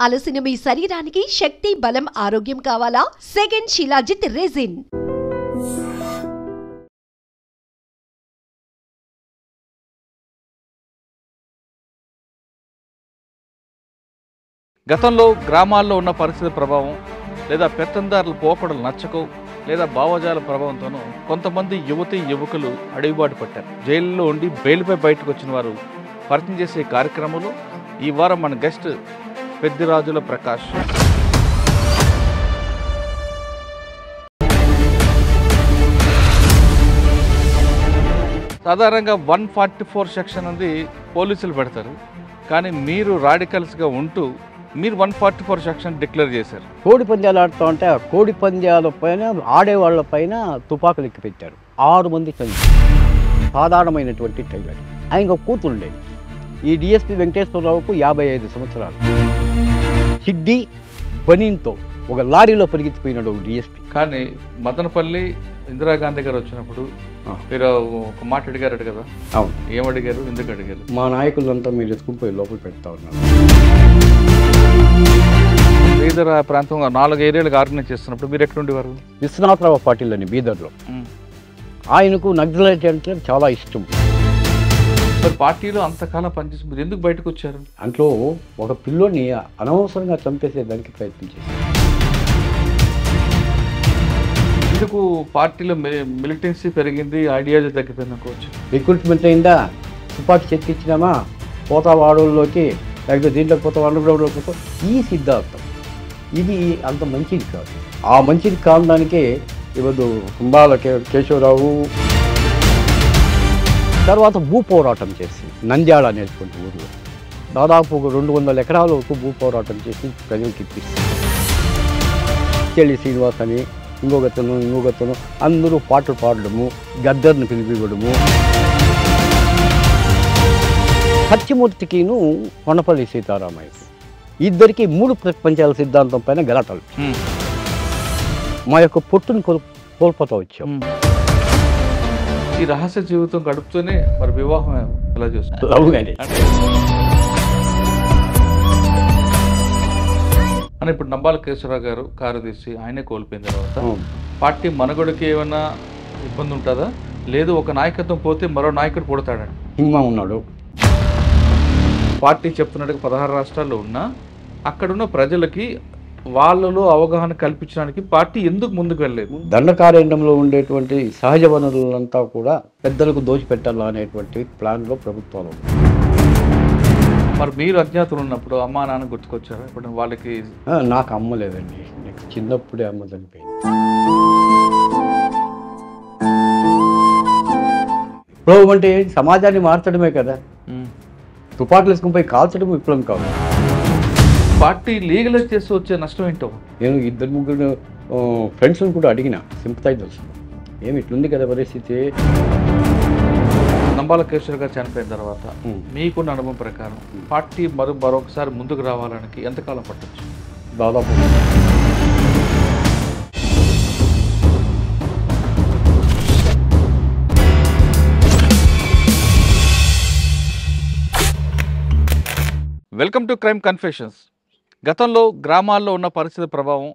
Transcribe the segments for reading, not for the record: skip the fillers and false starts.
అలసిన మీ శరీరానికి శక్తి, బలం, ఆరోగ్యం కావాలా? Second shilajit resin. గతంలో గ్రామాల్లో ఉన్న పరిస్థితి ప్రభావం లేదా పెత్తందారుల పోకడలు నచ్చకో లేదా భావజాల ప్రభావంతోనూ కొంతమంది యువకులు అడవిబాటు పట్టారు. జైల్లో ఉండి బెయిల్పై బయటకు వచ్చిన వారు పరిచయం చేసే కార్యక్రమంలో ఈ వారం మన గెస్ట్ పెద్దిరాజుల ప్రకాష్. సాధారణంగా 144 సెక్షన్ అనేది పోలీసులు పెడతారు, కానీ మీరు రాడికల్స్గా ఉంటూ మీరు 144 సెక్షన్ డిక్లేర్ చేశారు. కోడి పందాలు ఆడుతూ ఉంటే ఆ కోడి పందాల పైన ఆడేవాళ్ళ పైన తుపాకులు ఎక్కి పెట్టారు. 6 మంది చనిపోయారు. సాధారణమైనటువంటి టైలర్. ఆయన కూతురు ఉండేది. ఈ డిఎస్పీ వెంకటేశ్వరరావుకు 55 సంవత్సరాలు. సిడ్డి బనీన్తో ఒక లారీలో పరిగెత్తిపోయినాడు ఒక డిఎస్పీ. కానీ మదనపల్లి ఇందిరాగాంధీ గారు వచ్చినప్పుడు మీరు ఒక మాట అడిగారట కదా? అవును. ఏమడిగారు, ఎందుకు అడిగారు? మా నాయకులంతా మీరు ఎత్తుకుపోయి లోపల పెడతా ఉన్నారు. బీదర్ ప్రాంతంలో 4 ఏరియాలకు ఆర్గనైజ్ చేస్తున్నప్పుడు మీరు ఎక్కడుండేవారు? విశ్వనాథరావు పాటిల్ అని బీదర్లో. ఆయనకు నక్సలైట్ అంటే చాలా ఇష్టం. మరి పార్టీలో అంతకాలం పనిచేసి మీరు ఎందుకు బయటకు వచ్చారు? అంట్లో ఒక పిల్లోని అనవసరంగా చంపేసేదానికి ప్రయత్నించారు. ఎందుకు పార్టీలో మిలిటెన్సీ పెరిగింది, ఐడియాలజీ తగ్గిపోయింది అనుకోవచ్చు? రిక్రూట్మెంట్ అయిందా, తుపాకీ చెక్కిచ్చినామా, పోతా వాడల్లోకి, లేకపోతే దీంట్లోకి పోతా అండర్గ్రౌండ్లోకి పోతా, ఈ సిద్ధాంతం ఇది అంత మంచిది కాదు. ఆ మంచిది కావడానికే ఇవ్వదు కుంభాల కేశవరావు తర్వాత భూ పోరాటం చేసి నంద్యాల అనేటువంటి ఊరిలో దాదాపు ఒక 200 ఎకరాల వరకు భూ పోరాటం చేసి ప్రజలకు ఇప్పిస్తారు. చెల్లి శ్రీనివాస్ అని ఇంకొకతను అందరూ పాటలు పాడడము, గద్దర్ని పిలిపివ్వడము. సత్యమూర్తికిను కొండపల్లి సీతారామయ్య ఇద్దరికి 3 ప్రపంచాల సిద్ధాంతం పైన గలాటలు. మా యొక్క పొట్టును కోల్పోతా వచ్చాం. ఈ రహస్య జీవితం గడుపుతూనే మరి వివాహం ఎలా చేస్తారు? లవ్ మ్యారేజ్ అని ఇప్పుడు నంబాల కేశవరావు గారు కారు తీసి ఆయనే కోల్పోయిన తర్వాత పార్టీ మనుగడకి ఏమైనా ఇబ్బంది ఉంటుందా? లేదు ఒక నాయకత్వం పోతే మరో నాయకుడు పుడతాడని హింమా ఉన్నాడు. పార్టీ చెప్తున్నట్టుగా 16 రాష్ట్రాల్లో ఉన్నా అక్కడున్న ప్రజలకి వాళ్ళలో అవగాహన కల్పించడానికి పార్టీ ఎందుకు ముందుకు వెళ్ళలేదు? దండకారణ్యంలో ఉండేటువంటి సహజ వనరులంతా కూడా పెద్దలకు దోచిపెట్టాలా అనేటువంటి ప్లాన్లో ప్రభుత్వాలు. మరి మీరు అజ్ఞాతులు ఉన్నప్పుడు అమ్మా నాన్న గుర్తుకొచ్చారు? ఇప్పుడు వాళ్ళకి నాకు అమ్మ లేదండి, నాకు చిన్నప్పుడే అమ్మ చనిపోయింది. విప్లవం అంటే సమాజాన్ని మార్చడమే కదా. తుపాకులు వేసుకుని పోయి కాల్చడం విప్లవం కాదు. పార్టీ లీగలైజ్ చేసి వచ్చే నష్టం ఏంటో? నేను 2-3 ఫ్రెండ్స్ని కూడా అడిగిన, సింపథైజర్స్, ఏమి ఇట్లుంది కదా పరిస్థితి. నంబాల కేశవరావు గారు చనిపోయిన తర్వాత మీకున్న అనుభవం ప్రకారం పార్టీ మరొకసారి ముందుకు రావడానికి ఎంతకాలం పట్టచ్చు? దాదాపు వెల్కమ్ టు క్రైమ్ కన్ఫెషన్స్. గతంలో గ్రామాల్లో ఉన్న పరిస్థితి ప్రభావం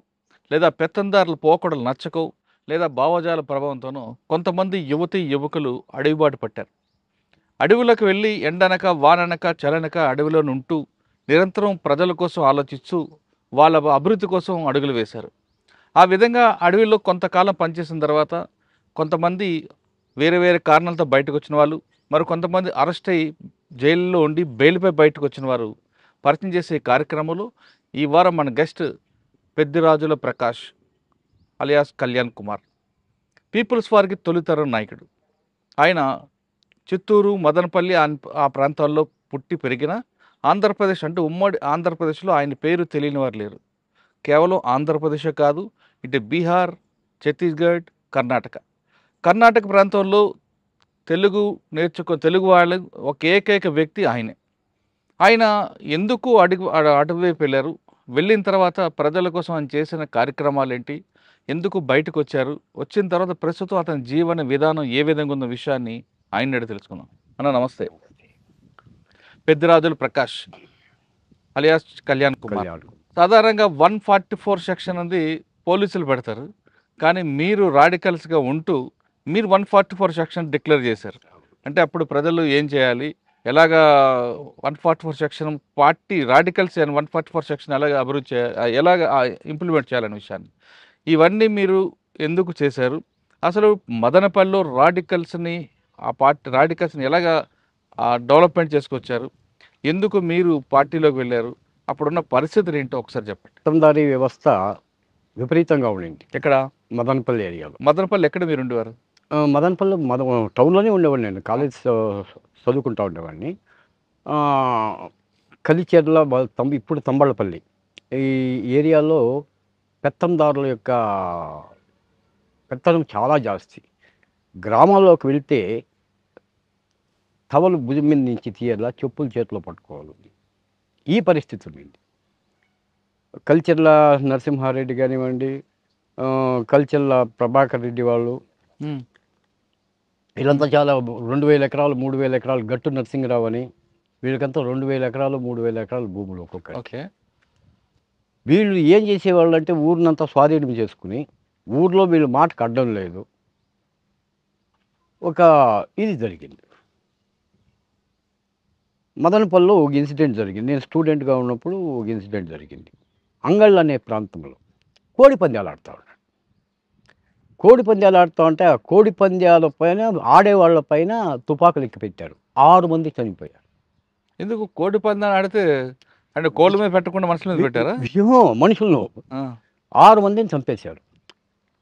లేదా పెత్తందారుల పోకడలు నచ్చకో లేదా భావజాల ప్రభావంతోనూ కొంతమంది యువకులు అడవిబాటు పట్టారు. అడవులకు వెళ్ళి ఎండనక వాననక చలనక అడవిలోనే ఉంటూ నిరంతరం ప్రజల కోసం ఆలోచిస్తూ వాళ్ళ అభివృద్ధి కోసం అడుగులు వేశారు. ఆ విధంగా అడవిలో కొంతకాలం పనిచేసిన తర్వాత కొంతమంది వేరే కారణాలతో బయటకు వచ్చిన వాళ్ళు, మరి కొంతమంది అరెస్ట్ అయ్యి జైల్లో ఉండి బెయిల్పై బయటకు వచ్చిన వారు పరిచయం చేసే కార్యక్రమంలో ఈ వారం మన guest Peddirajula Prakash alias Kalyan Kumar. People's వారికి తొలితరం నాయకుడు. ఆయన చిత్తూరు, మదనపల్లి ఆ ప్రాంతాల్లో పుట్టి పెరిగిన ఆంధ్రప్రదేశ్ అంటే ఉమ్మడి ఆంధ్రప్రదేశ్లో ఆయన పేరు తెలియని వారు లేరు. కేవలం ఆంధ్రప్రదేశ్ కాదు, ఇటు బీహార్, ఛత్తీస్గఢ్, కర్ణాటక ప్రాంతంలో తెలుగు వాళ్ళ ఒక ఏకైక వ్యక్తి ఆయనే. ఆయన ఎందుకు అడవి వైపు వెళ్ళారు, వెళ్ళిన తర్వాత ప్రజల కోసం ఆయన చేసిన కార్యక్రమాలు ఏంటి, ఎందుకు బయటకు వచ్చారు, వచ్చిన తర్వాత ప్రస్తుతం అతని జీవన విధానం ఏ విధంగా ఉన్న విషయాన్ని ఆయన తెలుసుకుందాం. అన్న నమస్తే. పెద్దిరాజుల ప్రకాష్ అలియాస్ కళ్యాణ్ కుమార్. కళ్యాణ్. సాధారణంగా 144 సెక్షన్ అనేది పోలీసులు పెడతారు, కానీ మీరు రాడికల్స్గా ఉంటూ మీరు 144 సెక్షన్ డిక్లేర్ చేశారు. అంటే అప్పుడు ప్రజలు ఏం చేయాలి, ఎలాగా 144 సెక్షన్ పార్టీ రాడికల్స్ 144 సెక్షన్ ఎలాగ అభివృద్ధి చేయాలి, ఎలాగ ఇంప్లిమెంట్ చేయాలనే విషయాన్ని ఇవన్నీ మీరు ఎందుకు చేశారు? అసలు మదనపల్లిలో రాడికల్స్ని ఆ పార్టీ రాడికల్స్ని ఎలాగా డెవలప్మెంట్ చేసుకొచ్చారు, ఎందుకు మీరు పార్టీలోకి వెళ్ళారు, అప్పుడున్న పరిస్థితులు ఏంటో ఒకసారి చెప్పండి. పెత్తందారీ వ్యవస్థ విపరీతంగా ఉండింది ఇక్కడ మదనపల్లి ఏరియాలో. మదనపల్లి ఎక్కడ మీరు ఉండేవారు? మదనపల్లి టౌన్లోనే ఉండేవాడిని, నేను కాలేజ్ చదువుకుంటా ఉండేవాడిని. కలిచెర్ల ఇప్పుడు తంబళ్ళపల్లి ఈ ఏరియాలో పెత్తందారుల యొక్క పెత్తనం చాలా జాస్తి. గ్రామాల్లోకి వెళ్తే టవలు భుజం మీద నుంచి తీయాలా, చెప్పులు చేతిలో పట్టుకోవాలి, ఈ పరిస్థితి ఉంది. కలిచెర్ల నరసింహారెడ్డి కానివ్వండి, కలిచెర్ల ప్రభాకర్ రెడ్డి వాళ్ళు, వీళ్ళంతా చాలా 2000 ఎకరాలు 3000 ఎకరాలు, గట్టు నరసింహరావు అని, వీళ్ళకంతా 2000 ఎకరాలు 3000 ఎకరాలు భూములు ఒక్కొక్క. ఓకే. వీళ్ళు ఏం చేసేవాళ్ళు అంటే ఊరినంతా స్వాధీనం చేసుకుని, ఊర్లో వీళ్ళు మాటకు అడ్డం లేదు, ఒక ఇది జరిగింది. మదనపల్లిలో ఒక ఇన్సిడెంట్ జరిగింది. నేను స్టూడెంట్గా ఉన్నప్పుడు ఒక ఇన్సిడెంట్ జరిగింది. అంగళ్ళు అనే ప్రాంతంలో కోడి పందాలు ఆడుతూ ఉన్నాడు. కోడి పందాలు ఆడుతూ ఉంటే ఆ కోడి పందాల పైన ఆడేవాళ్ళ పైన తుపాకులు ఎక్కి పెట్టారు. 6 మంది చనిపోయారు. ఎందుకు కోడి పందాలు ఆడితే అంటే కోళ్ళ మీద పెట్టకుండా మనుషుల మీద పెట్టారా? మనుషులను 6 మందిని చంపేశారు.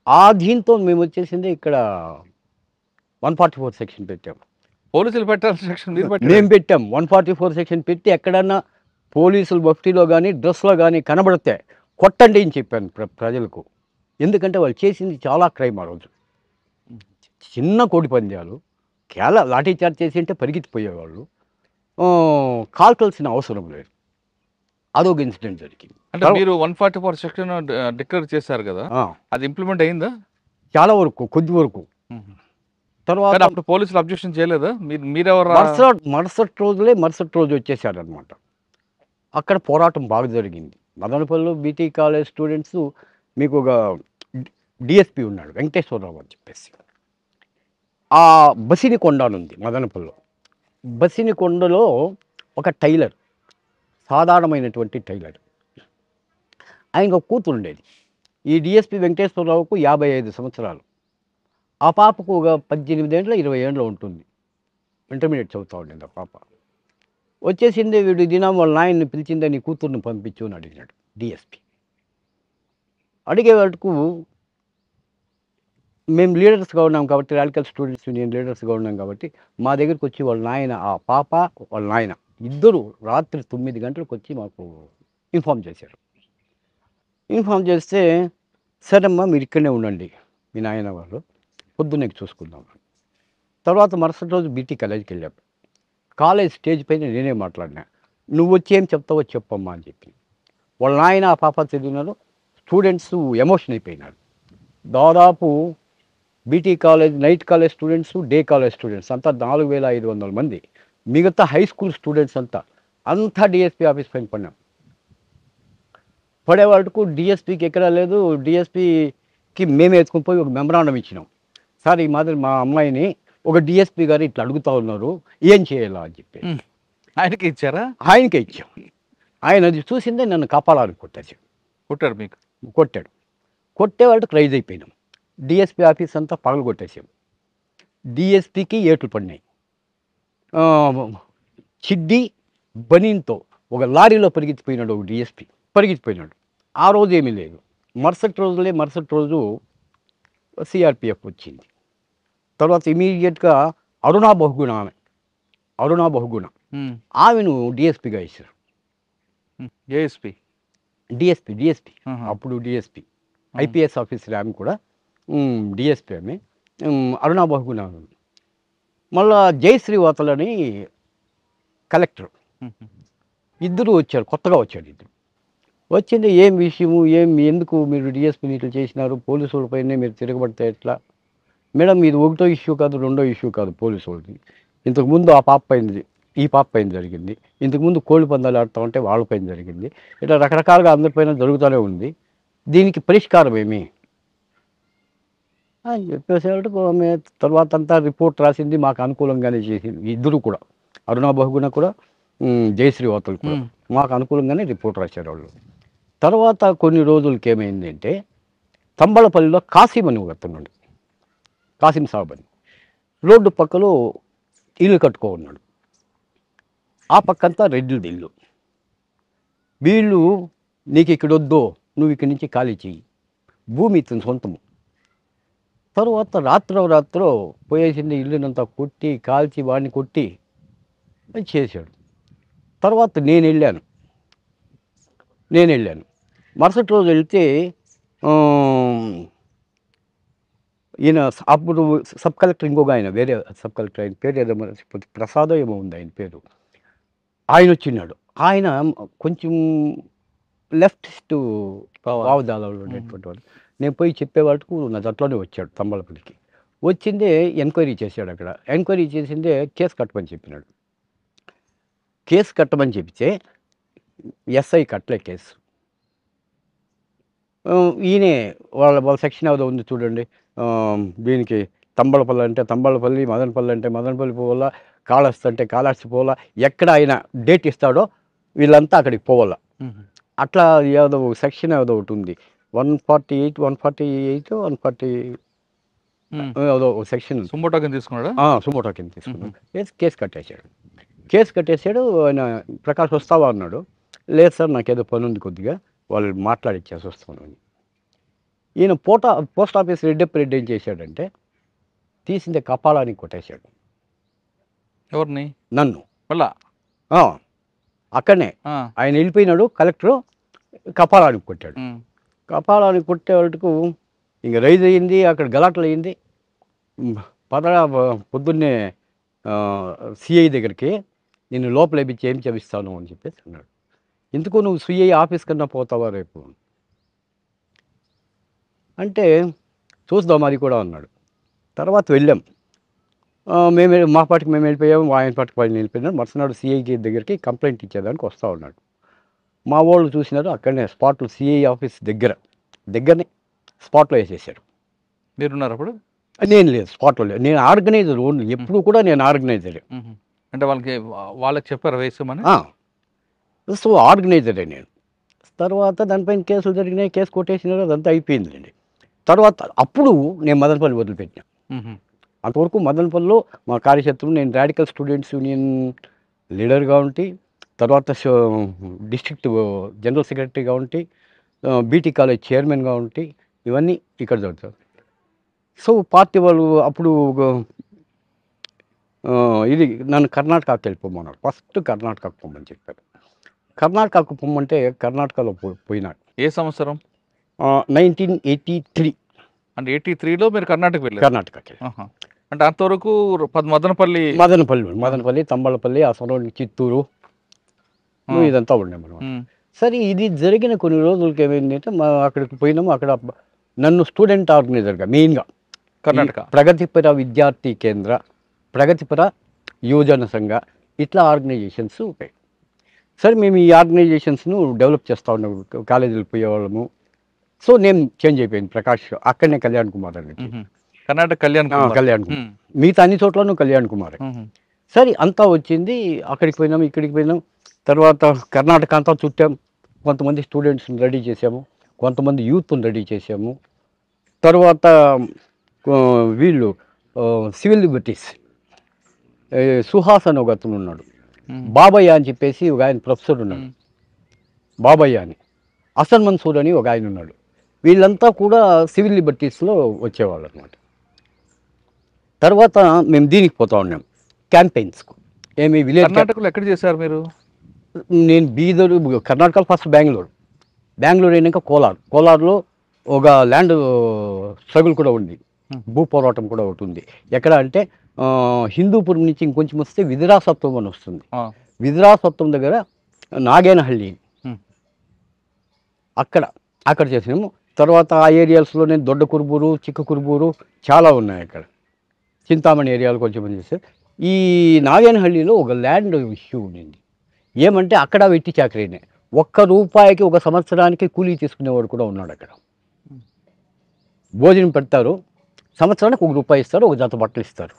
ఆ దీంతో మేము వచ్చేసింది ఇక్కడ 144 సెక్షన్ పెట్టాము. పోలీసులు పెట్టాల్సిన సెక్షన్ మీరు పెట్టారు. మేము పెట్టాం 144 సెక్షన్ పెట్టి, ఎక్కడన్నా పోలీసులు బఫ్టీలో కానీ డ్రెస్లో కానీ కనబడితే కొట్టండి అని చెప్పాను ప్రజలకు. ఎందుకంటే వాళ్ళు చేసింది చాలా క్రైమ్. ఆ రోజు చిన్న కోడి పందాలు లాఠీ చార్జ్ చేసి అంటే పరిగెత్తిపోయేవాళ్ళు, కాల్చాల్సిన అవసరం లేదు. అదొక ఇన్సిడెంట్ జరిగింది. అంటే మీరు 144 సెక్షన్ డిక్లేర్ చేశారు కదా, అది ఇంప్లిమెంట్ అయిందా? చాలా వరకు, కొద్ది వరకు. తర్వాత అప్పుడు పోలీసులు అబ్జెక్షన్ చేయలేదా? మీరెవరు? మరుసటి రోజు వచ్చేసారనమాట. అక్కడ పోరాటం బాగా జరిగింది. మదనపల్లిలో బీటీ కాలేజ్ స్టూడెంట్స్, మీకు ఒక డిఎస్పి ఉన్నాడు వెంకటేశ్వరరావు అని చెప్పేసి, ఆ బసినికొండ అని ఉంది మదనపల్లిలో. బసినికొండలో ఒక టైలర్, సాధారణమైనటువంటి టైలర్, ఆయనకు ఒక కూతురు ఉండేది. ఈ డిఎస్పి వెంకటేశ్వరరావుకు 55 సంవత్సరాలు, ఆ పాపకు ఒక 18 ఏళ్ళ 20 ఏళ్ళ ఉంటుంది. ఇంటర్మీడియట్ చదువుతూ ఉండింది ఆ పాప. వచ్చేసింది, వీడు దినం వాళ్ళ నాయన్ని పిలిచిందే నీ కూతుర్ని పంపించు అని అడిగినాడు డిఎస్పి. అడిగే వాటికు మేము లీడర్స్గా ఉన్నాం కాబట్టి, రాడికల్ స్టూడెంట్స్ యూనియన్ లీడర్స్గా ఉన్నాం కాబట్టి, మా దగ్గరికి వచ్చి వాళ్ళ నాయన, ఆ పాప వాళ్ళ నాయన ఇద్దరు రాత్రి 9 గంటలకు వచ్చి మాకు ఇన్ఫామ్ చేశారు. ఇన్ఫామ్ చేస్తే, సరేమ్మా మీరు ఇక్కడనే ఉండండి, మీ నాయన వాళ్ళు పొద్దున్నే చూసుకుందాం. తర్వాత మరుసటి రోజు బీటీ కాలేజ్కి వెళ్ళాం. కాలేజ్ స్టేజ్ పైన నేనే మాట్లాడినా, నువ్వు వచ్చి ఏం చెప్తావో చెప్పమ్మా అని చెప్పి. వాళ్ళ నాయన ఆ పాప చదివినారు. స్టూడెంట్స్ ఎమోషన్ అయిపోయినారు. దాదాపు BT college, night college students, day college students అంతా 4500 మంది, మిగతా హై స్కూల్ స్టూడెంట్స్ అంతా డిఎస్పీ ఆఫీస్ పైన పడినాం. పడే వాళ్ళకు డిఎస్పీకి ఎక్కడా లేదు. డిఎస్పీకి మేమే ఎత్తుకుని పోయి ఒక మెమరాండం ఇచ్చినాం. సార్ ఈ మాదిరి మా అమ్మాయిని ఒక డిఎస్పీ గారు ఇట్లా అడుగుతూ ఉన్నారు, ఏం చేయాలా అని చెప్పి. ఆయనకి ఇచ్చారా? ఆయనకే ఇచ్చాం. ఆయన అది చూసిందే నన్ను కాపాడాలని కొట్టారు. మీకు కొట్టాడు. కొట్టే వాళ్ళకి రైజ్ అయిపోయినాం. డిఎస్పీ ఆఫీస్ అంతా పగలు కొట్టేసాం. డిఎస్పీకి ఏట్లు పడినాయి. చిడ్డి బనీన్తో ఒక లారీలో పరిగెత్తిపోయినాడు ఒక డిఎస్పీ, పరిగెత్తిపోయినాడు. ఆ రోజు ఏమీ లేదు. మరుసటి రోజు సిఆర్పిఎఫ్ వచ్చింది. తర్వాత ఇమీడియట్గా అరుణా బహుగుణ ఆమెను డిఎస్పీగా ఇచ్చారు. డిఎస్పీ అప్పుడు డిఎస్పీ ఐపీఎస్ ఆఫీసర్ ఆమె కూడా డిఎస్పీ ఆమె అరుణా బహుగుణ. మళ్ళా జయశ్రీవాతలని కలెక్టర్, ఇద్దరు వచ్చారు. కొత్తగా వచ్చాడు ఇద్దరు. వచ్చింది ఏం విషయము, ఎందుకు మీరు డిఎస్పీని ఇట్లా చేసినారు, పోలీసు వాళ్ళపైనే మీరు తిరగబడితే ఎట్లా? మేడం ఇది ఒకటో ఇష్యూ కాదు, రెండో ఇష్యూ కాదు పోలీసు వాళ్ళది. ఇంతకుముందు ఆ పాప పైన ఈ పాప పైన జరిగింది, ఇంతకుముందు కోడి పందాలు ఆడుతూ ఉంటే వాళ్ళ పైన జరిగింది, ఇట్లా రకరకాలుగా అందరిపైన జరుగుతూనే ఉంది. దీనికి పరిష్కారం ఏమి అని చెప్పేసేటప్పుడు ఆమె తర్వాత అంతా రిపోర్ట్ రాసింది, మాకు అనుకూలంగానే చేసింది. ఇద్దరు కూడా, అరుణా బహుగుణ కూడా జయశ్రీ వార్తలు కూడా మాకు అనుకూలంగానే రిపోర్ట్ రాశారు వాళ్ళు. తర్వాత కొన్ని రోజులకి ఏమైందంటే తంబళపల్లిలో కాసిం అని వస్తున్నాడు, కాసిం సాబ్ అని, రోడ్డు పక్కలో ఇల్లు కట్టుకో ఉన్నాడు. ఆ పక్కంతా రెడ్డిది ఇల్లు. వీళ్ళు నీకు ఇక్కడ వద్దో, నువ్వు ఇక్కడి నుంచి ఖాళీ చెయ్యి, భూమి ఇతని సొంతము. తర్వాత రాత్రో పోయేసింది, ఇల్లునంతా కొట్టి కాల్చి వాడిని కొట్టి చేశాడు. తర్వాత నేను వెళ్ళాను. మరుసటి రోజు వెళ్తే ఈయన అప్పుడు సబ్ కలెక్టర్, ఇంకొక ఆయన వేరే సబ్ కలెక్టర్, ఆయన పేరు ఏదో ప్రసాద్ ఏమో ఉంది ఆయన పేరు, ఆయన వచ్చినాడు. ఆయన కొంచెం లెఫ్టిస్ట్ భావజాలంలో ఉండేటువంటి వాడు. నేను పోయి చెప్పేవాళ్ళకు నా జట్లోనే వచ్చాడు తంబళపల్లికి. వచ్చిందే ఎంక్వైరీ చేశాడు. అక్కడ ఎంక్వైరీ చేసిందే కేసు కట్టమని చెప్పినాడు. కేసు కట్టమని చెప్తే ఎస్ఐ కట్టలే కేసు. ఈయనే వాళ్ళ సెక్షన్ ఏదో ఉంది చూడండి, దీనికి తంబళపల్లి అంటే తంబళపల్లి, మదనపల్లి అంటే మదనపల్లి పోవాలా, కాళహస్తి అంటే కాళహస్తి పోవాలా, ఎక్కడ ఆయన డేట్ ఇస్తాడో వీళ్ళంతా అక్కడికి పోవాలా. అట్లా ఏదో సెక్షన్ ఏదో ఒకటి ఉంది, 148 140 ఏదో సెక్షన్. సుమోటో కింద తీసుకున్నాడు. సుమోటో కింద తీసుకున్నాడు. కేసు కట్టేశాడు. ఆయన ప్రకాష్ వస్తావా అన్నాడు. లేదు సార్, నాకేదో పని ఉంది కొద్దిగా, వాళ్ళు మాట్లాడిచ్చేసి వస్తాను అని. ఈయన పోస్ట్ ఆఫీస్ రెడ్డి ఏం చేశాడంటే తీసిందే కపాలానికి కొట్టేశాడు. ఎవరిని? నన్ను. మళ్ళా అక్కడనే ఆయన వెళ్ళిపోయినాడు, కలెక్టరు కపాలానికి కొట్టాడు. కపాలానికి కొట్టేవాళ్ళకు ఇంక రైజ్ అయ్యింది, అక్కడ గలాటలు అయ్యింది. పొద్దున్నే సిఐ దగ్గరికి నేను లోపల వేపించి ఏం చదివిస్తాను అని చెప్పేసి అన్నాడు. ఎందుకు నువ్వు సిఐ ఆఫీస్ కన్నా పోతావా రేపు అంటే, చూద్దాం అది కూడా అన్నాడు. తర్వాత వెళ్ళాం. మా పాటికి మేము వెళ్ళిపోయాము, ఆయన పాటికి వాళ్ళు వెళ్ళిపోయినాడు. మరుసనాడు సిఐ దగ్గరికి కంప్లైంట్ ఇచ్చేదానికి వస్తూ ఉన్నాడు. మా వాళ్ళు చూసినారు, అక్కడనే స్పాట్లో సిఐ ఆఫీస్ దగ్గరనే స్పాట్లో వేసేసారు. మీరున్నారు అప్పుడు? నేను లేదు, స్పాట్లో లేదు. నేను ఆర్గనైజర్ ఓన్లీ, ఎప్పుడు కూడా నేను ఆర్గనైజరే. అంటే వాళ్ళకి చెప్పారు వేసామని? సో ఆర్గనైజరే నేను. తర్వాత దానిపైన కేసులు జరిగినాయి, కేసు కొట్టేసినారు, అదంతా అయిపోయిందండి. తర్వాత అప్పుడు నేను మదనపల్లి వదిలిపెట్టినా. అంతవరకు మదనపల్లిలో మా కార్యక్షేత్రం, నేను రాడికల్ స్టూడెంట్స్ యూనియన్ లీడర్గా ఉండి, తర్వాత డిస్ట్రిక్ట్ జనరల్ సెక్రటరీగా ఉండి, బీటీ కాలేజ్ చైర్మన్గా ఉండి, ఇవన్నీ ఇక్కడ జరుగుతారు. సో పార్టీ వాళ్ళు అప్పుడు ఇది నన్ను కర్ణాటకకి వెళ్ళిపోమన్నారు. ఫస్ట్ కర్ణాటకకు పొమ్మని చెప్పారు. కర్ణాటకకు పొమ్మంటే కర్ణాటకలో పోయినాడు. ఏ సంవత్సరం? 1983. అంటే 83లో మీరు కర్ణాటక వెళ్ళారు? కర్ణాటకకి. అంటే అంతవరకు మదనపల్లి, తంబళపల్లి, ఆ సరౌండింగ్ చిత్తూరు ఇదంతా ఉండే మనం. సరే, ఇది జరిగిన కొన్ని రోజులకి ఏమైందంటే అక్కడికి పోయినాము. అక్కడ నన్ను స్టూడెంట్ ఆర్గనైజర్గా, మెయిన్గా కర్ణాటక ప్రగతిపర విద్యార్థి కేంద్ర, ప్రగతిపర యువజన సంఘ, ఇట్లా ఆర్గనైజేషన్స్ ఉంటాయి. సరే, మేము ఈ ఆర్గనైజేషన్స్ను డెవలప్ చేస్తూ ఉన్నాము, కాలేజీలకు పోయేవాళ్ళము. సో నేను చేంజ్ అయిపోయింది. ప్రకాష్ అక్కడనే కళ్యాణ్ కుమార్ అని, కర్ణాటక కళ్యాణ్ కుమార్, మిగతా అన్ని చోట్లను కళ్యాణ్ కుమార్. సరే, అంతా వచ్చింది. అక్కడికి పోయినాము, ఇక్కడికి పోయినాం. తర్వాత కర్ణాటక అంతా చుట్టాం. కొంతమంది స్టూడెంట్స్ని రెడీ చేసాము, కొంతమంది యూత్ని రెడీ చేసాము. తర్వాత వీళ్ళు సివిల్ లిబర్టీస్, సుహాస్ అని ఒక అతను ఉన్నాడు, బాబయ్య అని చెప్పేసి ఒక ఆయన ప్రొఫెసర్ ఉన్నాడు, బాబయ్య అని, హసన్ మన్సూర్ అని ఒక ఆయన ఉన్నాడు. వీళ్ళంతా కూడా సివిల్ లిబర్టీస్లో వచ్చేవాళ్ళు అనమాట. తర్వాత మేము దీనికి పోతా ఉన్నాం, క్యాంపెయిన్స్కు. ఏమి విలేజ్ కర్ణాటకలో ఎక్కడ చేశారు మీరు? నేను బీదరు, కర్ణాటకలో ఫస్ట్ బెంగళూరు అయినాక కోలార్లో ఒక ల్యాండ్ స్ట్రగుల్ కూడా ఉంది, భూ పోరాటం కూడా ఒకటి ఉంది. ఎక్కడ అంటే హిందూపురం నుంచి ఇంకొంచెం వస్తే విదిరాసత్వం అని వస్తుంది. విదిరాసత్వం దగ్గర నాగేనహళ్ళి, అక్కడ చేసినాము. తర్వాత ఆ ఏరియాస్లో నేను దొడ్డ కురుబూరు, చిక్క కురుబూరు చాలా ఉన్నాయి. అక్కడ చింతామణి ఏరియాలు కొంచెం చేస్తే ఈ నాగేనహళ్ళిలో ఒక ల్యాండ్ ఇష్యూ ఉండింది. ఏమంటే అక్కడ వెట్టి చాకరీనే, ₹1 ఒక సంవత్సరానికి కూలీ తీసుకునేవాడు కూడా ఉన్నాడు అక్కడ. భోజనం పెడతారు, సంవత్సరానికి ₹1 ఇస్తారు, ఒక జత బట్టలు ఇస్తారు.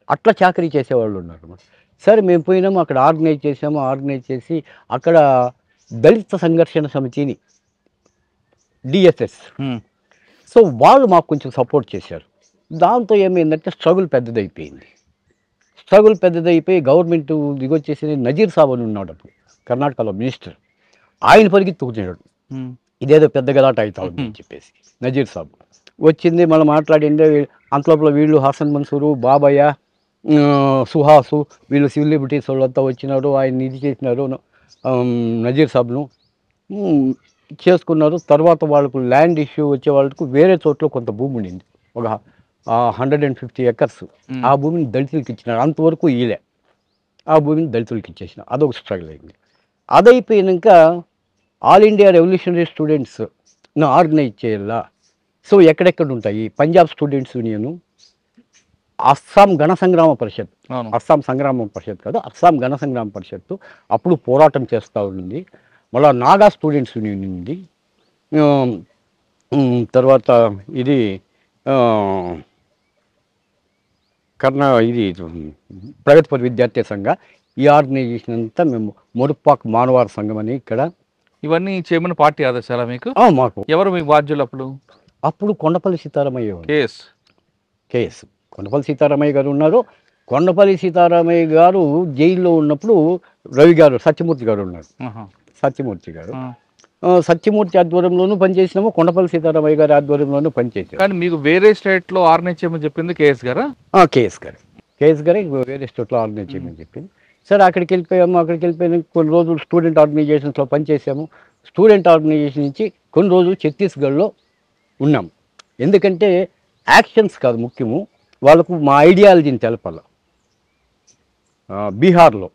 అట్లా చాకరీ చేసేవాళ్ళు ఉన్నారు. సరే మేము పోయినాము, అక్కడ ఆర్గనైజ్ చేసాము. ఆర్గనైజ్ చేసి అక్కడ దళిత సంఘర్షణ సమితిని, డిఎస్ఎస్, సో వాళ్ళు మాకు కొంచెం సపోర్ట్ చేశారు. దాంతో ఏమైందంటే స్ట్రగుల్ పెద్దదైపోయింది. స్ట్రగుల్ పెద్దదైపోయి గవర్నమెంట్ దిగొచ్చేసి నజీర్ సాబ్ అని ఉన్నాడు అప్పుడు కర్ణాటకలో మినిస్టర్. ఆయన పరిగెత్తుకున్నాడు, ఇదేదో పెద్ద గలాట అవుతా ఉంది అని చెప్పేసి. నజీర్ సాబ్ వచ్చింది, మళ్ళీ మాట్లాడిందే. అంతలోపల వీళ్ళు హసన్ మన్సూరు, బాబయ్య, సుహాసు, వీళ్ళు సివిల్ లిబర్టీస్ వాళ్ళంతా వచ్చినారు. ఆయన ఇది చేసినారు, నజీర్ సాబ్ను చేసుకున్నారు. తర్వాత వాళ్ళకు ల్యాండ్ ఇష్యూ వచ్చే వాళ్ళకు వేరే చోట్ల కొంత భూమి ఉండింది, ఒక 150 acres. ఆ భూమిని దళితులకి ఇచ్చినారు. అంతవరకు ఈలే, ఆ భూమిని దళితులకి ఇచ్చేసిన. అదొక స్ట్రగుల్ అయింది. అదైపోయినాక all India revolutionary students organise చేయాలా. సో ఎక్కడెక్కడ ఉంటాయి, పంజాబ్ స్టూడెంట్స్ యూనియను, అస్సాం గణ సంగ్రామ పరిషత్, అస్సాం సంగ్రామ పరిషత్ కాదు, అస్సాం గణ సంగ్రామ పరిషత్తు అప్పుడు పోరాటం చేస్తూ ఉంది. మళ్ళీ నాగా స్టూడెంట్స్ యూనియన్ ఉంది. తర్వాత ఇది ఇది ప్రగతిపర విద్యార్థి సంఘ, ఈ ఆర్గనైజేషన్ అంతా మేము మురుపాక్ మానవార సంఘం అని ఇక్కడ. ఇవన్నీ చేయమని పార్టీ ఆదేశాలా మీకు? మాకు. ఎవరు మీ బాధ్యులు అప్పుడు? అప్పుడు కొండపల్లి సీతారామయ్య కేఎస్ కొండపల్లి సీతారామయ్య గారు ఉన్నారు. కొండపల్లి సీతారామయ్య గారు జైల్లో ఉన్నప్పుడు రవి గారు, సత్యమూర్తి గారు ఉన్నారు. సత్యమూర్తి ఆధ్వర్యంలోనూ పనిచేసినాము, కొండపల్లి సీతారామయ్య గారి ఆధ్వర్యంలోనూ పనిచేసాము. కానీ మీకు వేరే స్టేట్లో ఆర్గనైజ్ చేయమని చెప్పింది కేఎస్ గారా? కేఎస్ గారే వేరే స్టేట్లో ఆర్గనైజ్ చేయమని చెప్పింది. సరే అక్కడికి వెళ్ళిపోయాము. అక్కడికి వెళ్ళిపోయిన కొన్ని రోజులు స్టూడెంట్ ఆర్గనైజేషన్స్లో పనిచేసాము. స్టూడెంట్ ఆర్గనైజేషన్ నుంచి కొన్ని రోజులు ఛత్తీస్గఢ్లో ఉన్నాం. ఎందుకంటే యాక్షన్స్ కాదు ముఖ్యము, వాళ్ళకు మా ఐడియాలజీని తెలపాలి. బీహార్లో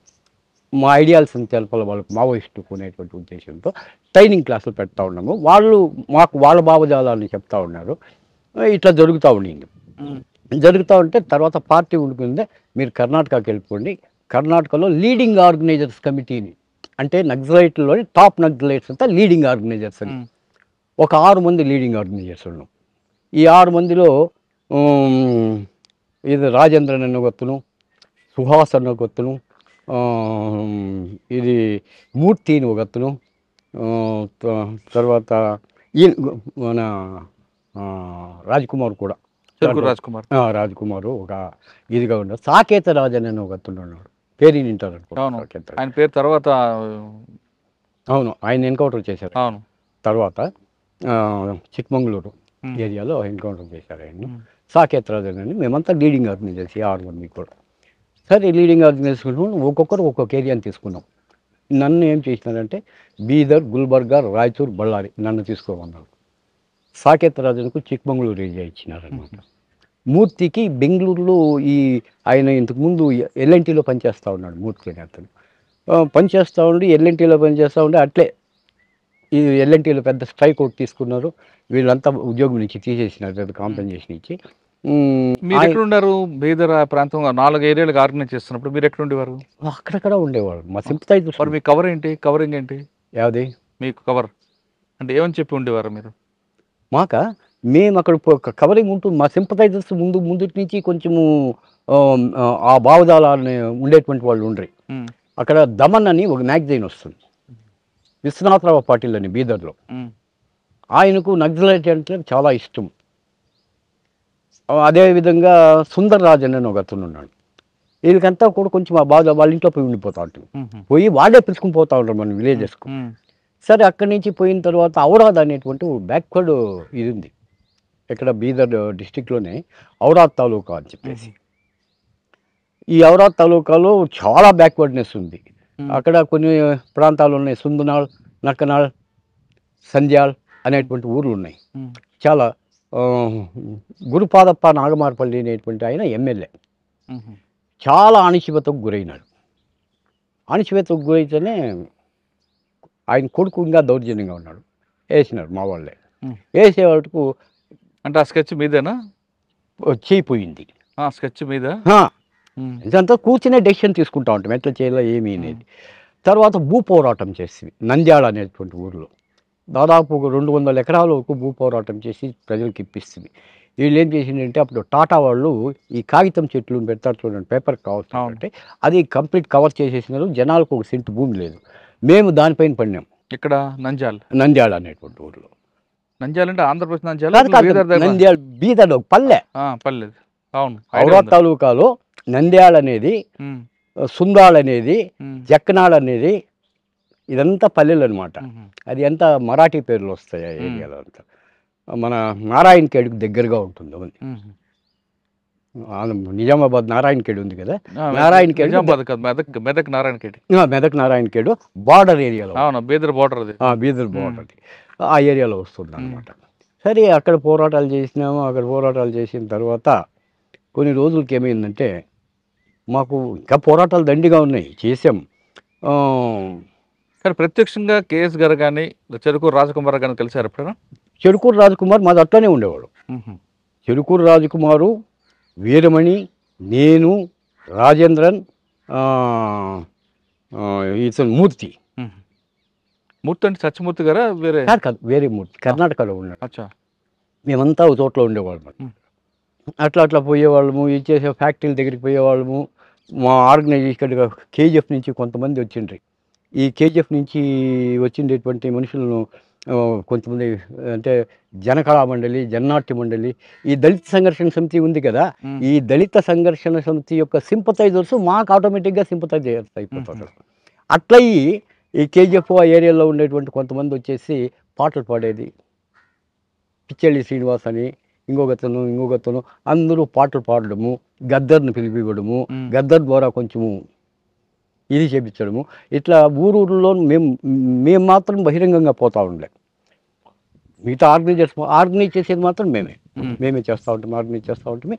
మా ఐడియాలజీని తెలపాలి వాళ్ళకు, మావోయిస్టు కొనేటువంటి ఉద్దేశంతో ట్రైనింగ్ క్లాసులు పెడతా ఉన్నాము. వాళ్ళు మాకు వాళ్ళ భావజాలాన్ని చెప్తా ఉన్నారు. ఇట్లా జరుగుతూ ఉండింది. జరుగుతూ ఉంటే తర్వాత పార్టీ ఉండుకుందే, మీరు కర్ణాటకకి వెళ్ళిపోండి, కర్ణాటకలో లీడింగ్ ఆర్గనైజర్స్ కమిటీని, అంటే నక్సలైట్లోని టాప్ నక్సలైట్స్ అంతా లీడింగ్ ఆర్గనైజర్స్ అని ఒక 6 మంది లీడింగ్ ఆర్గనైజర్స్ ఉన్నాం. ఈ 6 మందిలో ఇది రాజేంద్రన్ అనే ఒకతను, సుహాస్ అనే ఒకతను, ఇది మూర్తి అని ఒకతను, తర్వాత మన రాజ్కుమార్ కూడా, రాజ్కుమారు ఒక ఇదిగా ఉన్నాడు. సాకేత రాజన్ అని ఒకతను ఉన్నాడు, పేరు వింటారు అనుకో. ఆయన పేరు తర్వాత అవును, ఆయన ఎన్కౌంటర్ చేశారు. అవును, తర్వాత చిక్మంగళూరు ఏరియాలో ఎన్కౌంటర్ చేశారు ఆయన. సాకేత రాజన్ అని. మేమంతా లీడింగ్ ఆర్గనైజేషన్ 6 మంది కూడా. సరే లీడింగ్ ఆర్గనైజేషన్ ఒక్కొక్కరు ఒక్కొక్క ఏరియాని తీసుకున్నాం. నన్ను ఏం చేసినారంటే బీదర్, గుల్బర్గా, రాయచూర్, బళ్ళారి నన్ను తీసుకోమన్నారు. సాకేత రాజన్కు చిక్మంగళూరు ఏరియా ఇచ్చినారనమాట. మూర్తికి బెంగళూరులో ఆయన ఇంతకుముందు ఎల్ఎన్టీలో పనిచేస్తూ ఉన్నాడు. మూర్తి అని అతను పనిచేస్తూ ఉండి ఎల్ఎన్టీలో పనిచేస్తూ ఉండి అట్లే ఈ ఎల్ఎన్టీలో పెద్ద స్ట్రైక్ అవుట్ తీసుకున్నారు. వీళ్ళంతా ఉద్యోగం నుంచి తీసేసినారు, పెద్ద కాంపెన్సేషన్ ఇచ్చి. మీరు ఎక్కడున్నారు? బీదర్ ప్రాంతంలో 4 ఏరియాలకు ఆర్గనైజ్ చేస్తున్నప్పుడు మీరు ఎక్కడ ఉండేవారు? అక్కడక్కడ ఉండేవాడు. మా సింపథైజర్స్. మరి మీ కవర్ ఏంటి? కవరింగ్ ఏంటి? యావది మీకు కవర్ అంటే ఏమని చెప్పి ఉండేవారు మీరు? మేము అక్కడ కవరింగ్ ఉంటుంది. మా సింపథైజర్స్ ముందు నుంచి కొంచెము ఆ భావజాలాన్ని ఉండేటువంటి వాళ్ళు ఉండరు. అక్కడ దమన్ అని ఒక మ్యాగజైన్ వస్తుంది, విశ్వనాథరావు పాటిల్ అని బీదర్లో. ఆయనకు నక్సలైట్ అంటే చాలా ఇష్టం. అదేవిధంగా సుందర్ రాజన్ అని ఒక అతను ఉన్నాడు. వీళ్ళకంతా కూడా కొంచెం ఆ బాధ వాళ్ళ ఇంట్లో పోయి ఉండిపోతూ ఉంటుంది. పోయి వాళ్ళే పిలుచుకుని పోతూ ఉంటారు మన విలేజెస్కు. సరే అక్కడి నుంచి పోయిన తర్వాత ఔరాద్ అనేటువంటి బ్యాక్వర్డ్ ఇది ఉంది ఇక్కడ బీదర్ డిస్టిక్లోనే, ఔరాద్ తాలూకా అని చెప్పేసి. ఈ ఔరాద్ తాలూకాలో చాలా బ్యాక్వర్డ్నెస్ ఉంది. అక్కడ కొన్ని ప్రాంతాలు ఉన్నాయి, సుందనాళ్, నక్కనాళ్, సంధ్యాల్ అనేటువంటి ఊర్లు ఉన్నాయి. చాలా గురుపాదప్ప నాగమారపల్లి అనేటువంటి ఆయన ఎమ్మెల్యే చాలా అణిచివేతకు గురైనాడు. అణిచివేతకు గురైతేనే ఆయన కొడుకు ఇంకా దౌర్జన్యంగా ఉన్నాడు. వేసినారు మా వాళ్ళే. వేసేవాటికు అంటే ఆ స్కెచ్ మీదేనా? చేయిపోయింది. స్కెచ్ మీద ఇదంతా కూర్చునే డెసిషన్ తీసుకుంటా ఉంటాం ఎట్లా చేయాలో ఏమీ అనేది. తర్వాత భూ పోరాటం చేసింది నంద్యాల అనేటువంటి ఊరిలో. దాదాపు ఒక 200 ఎకరాల వరకు భూ పోరాటం చేసి ప్రజలకు ఇప్పిస్తుంది. వీళ్ళు ఏం చేసిందంటే అప్పుడు టాటా వాళ్ళు ఈ కాగితం చెట్లు పెడతారు చూడండి, పేపర్ కావచ్చు అంటే అది కంప్లీట్ కవర్ చేసేసినారు. జనాలకు ఒక సెంటు భూమి లేదు. మేము దానిపైన పడినాం. ఇక్కడ నంద్యాల అనేటువంటి ఊరిలో. నంద్యాల అంటే ఆంధ్రప్రదేశ్ నంద్యాల బీదర్ పల్లె. అవును, ఔరా తాలూకాలో నంద్యాల అనేది, సుందాళ్ అనేది, జక్కనాళ్ అనేది ఇదంతా పల్లెలు అనమాట. అది ఎంత మరాఠీ పేర్లు వస్తాయి ఆ ఏరియాలో అంతా. మన నారాయణఖేడ్కి దగ్గరగా ఉంటుంది. నిజామాబాద్ నారాయణఖేడ్ ఉంది కదా, నారాయణఖేడ్ మెదక్ నారాయణఖేడ్ బార్డర్ ఏరియాలో, బీదర్ బార్డర్, బీదర్ బార్డర్ ఆ ఏరియాలో వస్తుంది అనమాట. సరే అక్కడ పోరాటాలు చేసినాము. అక్కడ పోరాటాలు చేసిన తర్వాత కొన్ని రోజులకి ఏమైందంటే మాకు ఇంకా పోరాటాలు దండిగా ఉన్నాయి, చేసాం. కానీ ప్రత్యక్షంగా కేఎస్ గారు కానీ చెరుకూరు రాజకుమార్ కానీ కలిసారు ఎప్పుడైనా? చెరుకూరు రాజకుమార్ మాది అట్లనే ఉండేవాడు. చెరుకూరు రాజకుమారు, వీరమణి, నేను, రాజేంద్రన్, ఇతను మూర్తి. మూర్తి అంటే సత్యమూర్తి గారా? వేరే కాదు, వేరే మూర్తి, కర్ణాటకలో ఉన్నాడు. అచ్చా. మేమంతా ఒక చోట్ల ఉండేవాళ్ళము. అట్లా పోయేవాళ్ళము, ఇచ్చేసే ఫ్యాక్టరీల దగ్గరికి పోయేవాళ్ళము. మా ఆర్గనైజేషన్ కేజీఎఫ్ నుంచి కొంతమంది వచ్చిండ్రి. ఈ కేజీఎఫ్ నుంచి వచ్చిండేటువంటి మనుషులను కొంతమంది అంటే జనకళా మండలి, జన్నాట్య మండలి, ఈ దళిత సంఘర్షణ సమితి ఉంది కదా, ఈ దళిత సంఘర్షణ సమితి యొక్క సింపథైజర్స్ మాకు ఆటోమేటిక్గా సింపథైజర్స్ అయిపోతారు. అట్లా ఈ కేజీఎఫ్ ఆ ఏరియాలో ఉండేటువంటి కొంతమంది వచ్చేసి పాటలు పాడేది. పిచ్చెల్లి శ్రీనివాస్ అని ఇంకొకతను అందరూ పాటలు పాడడము, గద్దర్ని పిలిపివ్వడము, గద్దర్ ద్వారా కొంచెము ఇది చేపించడము. ఇట్లా ఊరూరులో మేము మాత్రం బహిరంగంగా పోతూ ఉండే. మిగతా ఆర్గనైజ్ చేసేది మాత్రం మేమే చేస్తూ ఉంటాం, ఆర్గనైజ్ చేస్తూ ఉంటామే.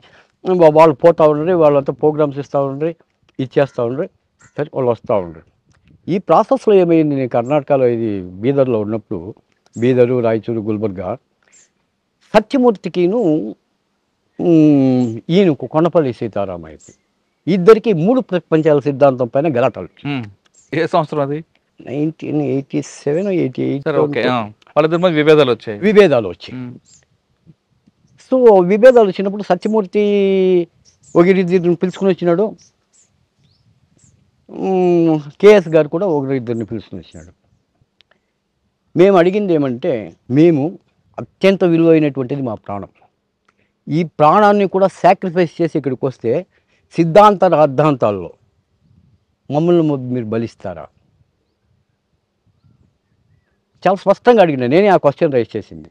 వాళ్ళు పోతూ ఉండరు, వాళ్ళంతా ప్రోగ్రామ్స్ ఇస్తూ ఉండరు, ఇచ్చేస్తూ ఉండరు. సరే వాళ్ళు వస్తూ ఉండరు. ఈ ప్రాసెస్లో ఏమైంది, నేను కర్ణాటకలో ఇది బీదర్లో ఉన్నప్పుడు, బీదరు, రాయచూరు, గుల్బర్గా, సత్యమూర్తికిను ఈయనకు కొండపల్లి సీతారామయ్యకి ఇద్దరికి 3 ప్రపంచాల సిద్ధాంతం పైన గలాటాలు. ఏ సంవత్సరం అది? 1987, 88. వాళ్ళిద్దరి మధ్య విభేదాలు వచ్చాయి. సో విభేదాలు వచ్చినప్పుడు సత్యమూర్తి ఒకరిద్దరిని పిలుచుకుని వచ్చినాడు. కేఎస్ గారు కూడా ఒకరిద్దరిని పిలుచుకుని వచ్చినాడు. మేము అడిగింది ఏమంటే, మేము అత్యంత విలువైనటువంటిది మా ప్రాణం. ఈ ప్రాణాన్ని కూడా సాక్రిఫైస్ చేసి ఇక్కడికి వస్తే సిద్ధాంత రాద్ధాంతాల్లో మమ్మల్ని మీరు బలిస్తారా? చాలా స్పష్టంగా అడిగిన. నేనే ఆ క్వశ్చన్ రైజ్ చేసింది.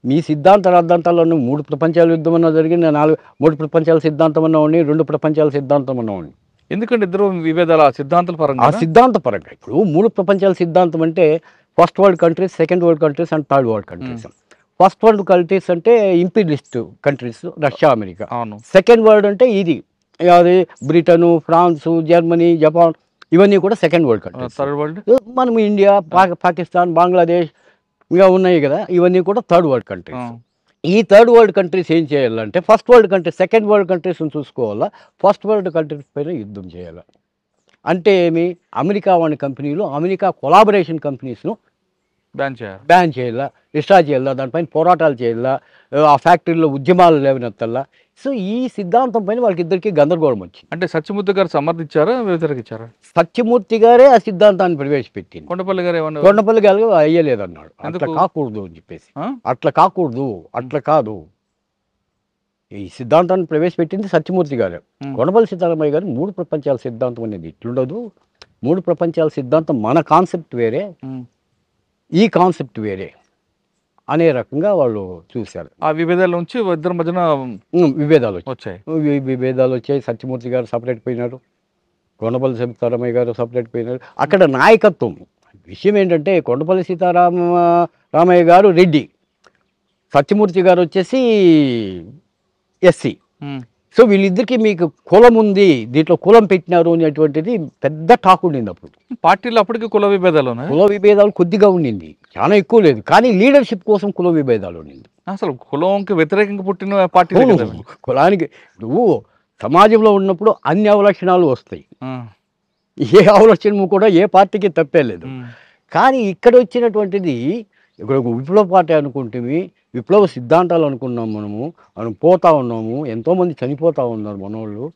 మీ సిద్ధాంత రాద్ధాంతాల్లో 3 ప్రపంచాల యుద్ధం అన్నా జరిగింది, 3 ప్రపంచాల సిద్ధాంతం అన్నా ఉండి, 2 ప్రపంచాల సిద్ధాంతం అన్నా ఉండి. ఎందుకంటే ఇద్దరు విభేదాలు సిద్ధాంత పరంగా. ఇప్పుడు 3 ప్రపంచాల సిద్ధాంతం అంటే first world countries, second world countries and third world countries. First world countries అంటే imperialist countries, Russia, America. Second world అంటే ఇది అది బ్రిటను, ఫ్రాన్సు, జర్మనీ, జపాన్, ఇవన్నీ కూడా second world countries. Third world మనం ఇండియా, పాకిస్తాన్, బంగ్లాదేశ్ ఇక ఉన్నాయి కదా, ఇవన్నీ కూడా థర్డ్ వరల్డ్ కంట్రీస్. ఈ థర్డ్ వరల్డ్ కంట్రీస్ ఏం చేయాలంటే first world countries, second world కంట్రీస్ని చూసుకోవాలా, ఫస్ట్ వరల్డ్ కంట్రీస్ పైన యుద్ధం చేయాలి. అంటే ఏమి, అమెరికా వాడి కంపెనీలు, అమెరికా కొలాబరేషన్ కంపెనీస్ను బ్యాన్ చేయాలా, డిస్ట్రాయ్ చేయాలా, దానిపైన పోరాటాలు చేయాలా, ఆ ఫ్యాక్టరీలో ఉద్యమాలు లేవనెత్తల్లా. సో ఈ సిద్ధాంతం పైన వాళ్ళకి ఇద్దరికి గందరగోళం వచ్చింది. అంటే సత్యమూర్తి గారు సమర్థించారా, వ్యతిరేకించారా? సత్యమూర్తి గారే ఆ సిద్ధాంతాన్ని ప్రవేశపెట్టింది. కొండపల్లి గారు అయ్యలేదన్నాడు. అట్లా కాకూడదు అని చెప్పేసి, అట్లా కాదు, ఈ సిద్ధాంతాన్ని ప్రవేశపెట్టింది సత్యమూర్తి గారు. కొండపల్లి సీతారామయ్య గారు 3 ప్రపంచాల సిద్ధాంతం అనేది ఇట్లుండదు, 3 ప్రపంచాల సిద్ధాంతం మన కాన్సెప్ట్ వేరే, ఈ కాన్సెప్ట్ వేరే అనే రకంగా వాళ్ళు చూశారు. ఆ విభేదాల నుంచి ఇద్దరి మధ్యన విభేదాలు వచ్చాయి. సత్యమూర్తి గారు సపరేట్ పోయినారు, కొండపల్లి సీతారామయ్య గారు సపరేట్ పోయినారు. అక్కడ నాయకత్వం విషయం ఏంటంటే, కొండపల్లి సీతారామయ్య గారు రెడ్డి, సత్యమూర్తి గారు వచ్చేసి ఎస్సీ. సో వీళ్ళిద్దరికి మీకు కులం ఉంది, దీంట్లో కులం పెట్టినారు అనేటువంటిది పెద్ద టాక్ ఉండింది. అప్పుడు పార్టీలో అప్పటికి కుల విభేదాలు కొద్దిగా ఉండింది, చాలా ఎక్కువ లేదు. కానీ లీడర్షిప్ కోసం కుల విభేదాలు ఉండింది. అసలు కులంకి వ్యతిరేకంగా పుట్టిన పార్టీ, కులానికి నువ్వు సమాజంలో ఉన్నప్పుడు అన్ని అవలక్షణాలు వస్తాయి. ఏ అవలక్షణము కూడా ఏ పార్టీకి తప్పే లేదు. కానీ ఇక్కడ వచ్చినటువంటిది ఇక్కడ ఒక విప్లవ పార్టీ అనుకుంటే విప్లవ సిద్ధాంతాలు అనుకున్నాం మనం పోతా ఉన్నాము, ఎంతోమంది చనిపోతూ ఉన్నారు మనోళ్ళు.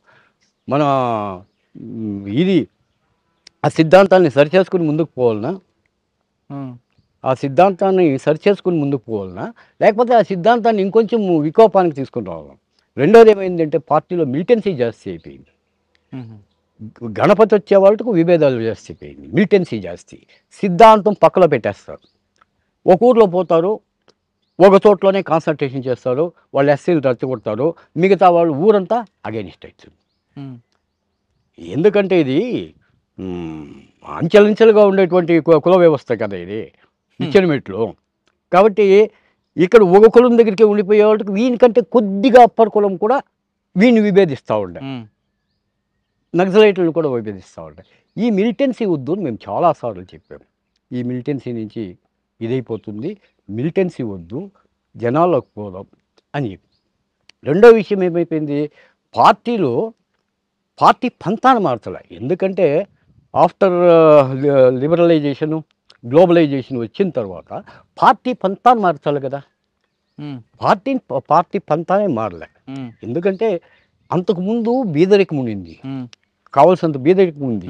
మన ఇది ఆ సిద్ధాంతాన్ని సరిచేసుకుని ముందుకు పోవాలనా, ఆ సిద్ధాంతాన్ని సరిచేసుకుని ముందుకు పోవాలనా, లేకపోతే ఆ సిద్ధాంతాన్ని ఇంకొంచెం వికోపానికి తీసుకుని రావాలి. రెండోది ఏమైందంటే పార్టీలో మిలిటెన్సీ జాస్తి అయిపోయింది. గణపతి వచ్చే వాళ్ళకు విభేదాలు జాస్తి అయిపోయింది, మిలిటెన్సీ జాస్తి. సిద్ధాంతం పక్కలో పెట్టేస్తారు. ఒక ఊర్లో పోతారు, ఒక చోట్లోనే కాన్సన్ట్రేషన్ చేస్తారు, వాళ్ళు ఎస్సీలు రెచ్చగొడతారు, మిగతా వాళ్ళు ఊరంతా అగైనిస్ట్ అవుతుంది. ఎందుకంటే ఇది అంచెలంచెలుగా ఉండేటువంటి కుల వ్యవస్థ కదా ఇది ఇచ్చనమెట్లో. కాబట్టి ఇక్కడ ఒక కులం దగ్గరికి ఉండిపోయే వాళ్ళకి వీనికంటే కొద్దిగా అప్పర్ కులం కూడా వీడిని విభేదిస్తూ ఉండే, నక్సలైట్లను కూడా విభేదిస్తూ ఉంటాయి. ఈ మిలిటెన్సీ వద్దు అని మేము చాలాసార్లు చెప్పాము. ఈ మిలిటెన్సీ నుంచి ఇదైపోతుంది, మిలిటెన్సీ వద్దు, జనాల్లోకి పోదాం అని చెప్పి. రెండో విషయం ఏమైపోయింది, పార్టీ పంతాన్ని మార్చాలి. ఎందుకంటే ఆఫ్టర్ లిబరలైజేషను గ్లోబలైజేషన్ వచ్చిన తర్వాత పార్టీ పంతాన్ని మార్చాలి కదా. పార్టీ పంతానే మారలే. ఎందుకంటే అంతకుముందు బీదరికం ఉండింది, కావాల్సినంత బీదరికం ఉంది,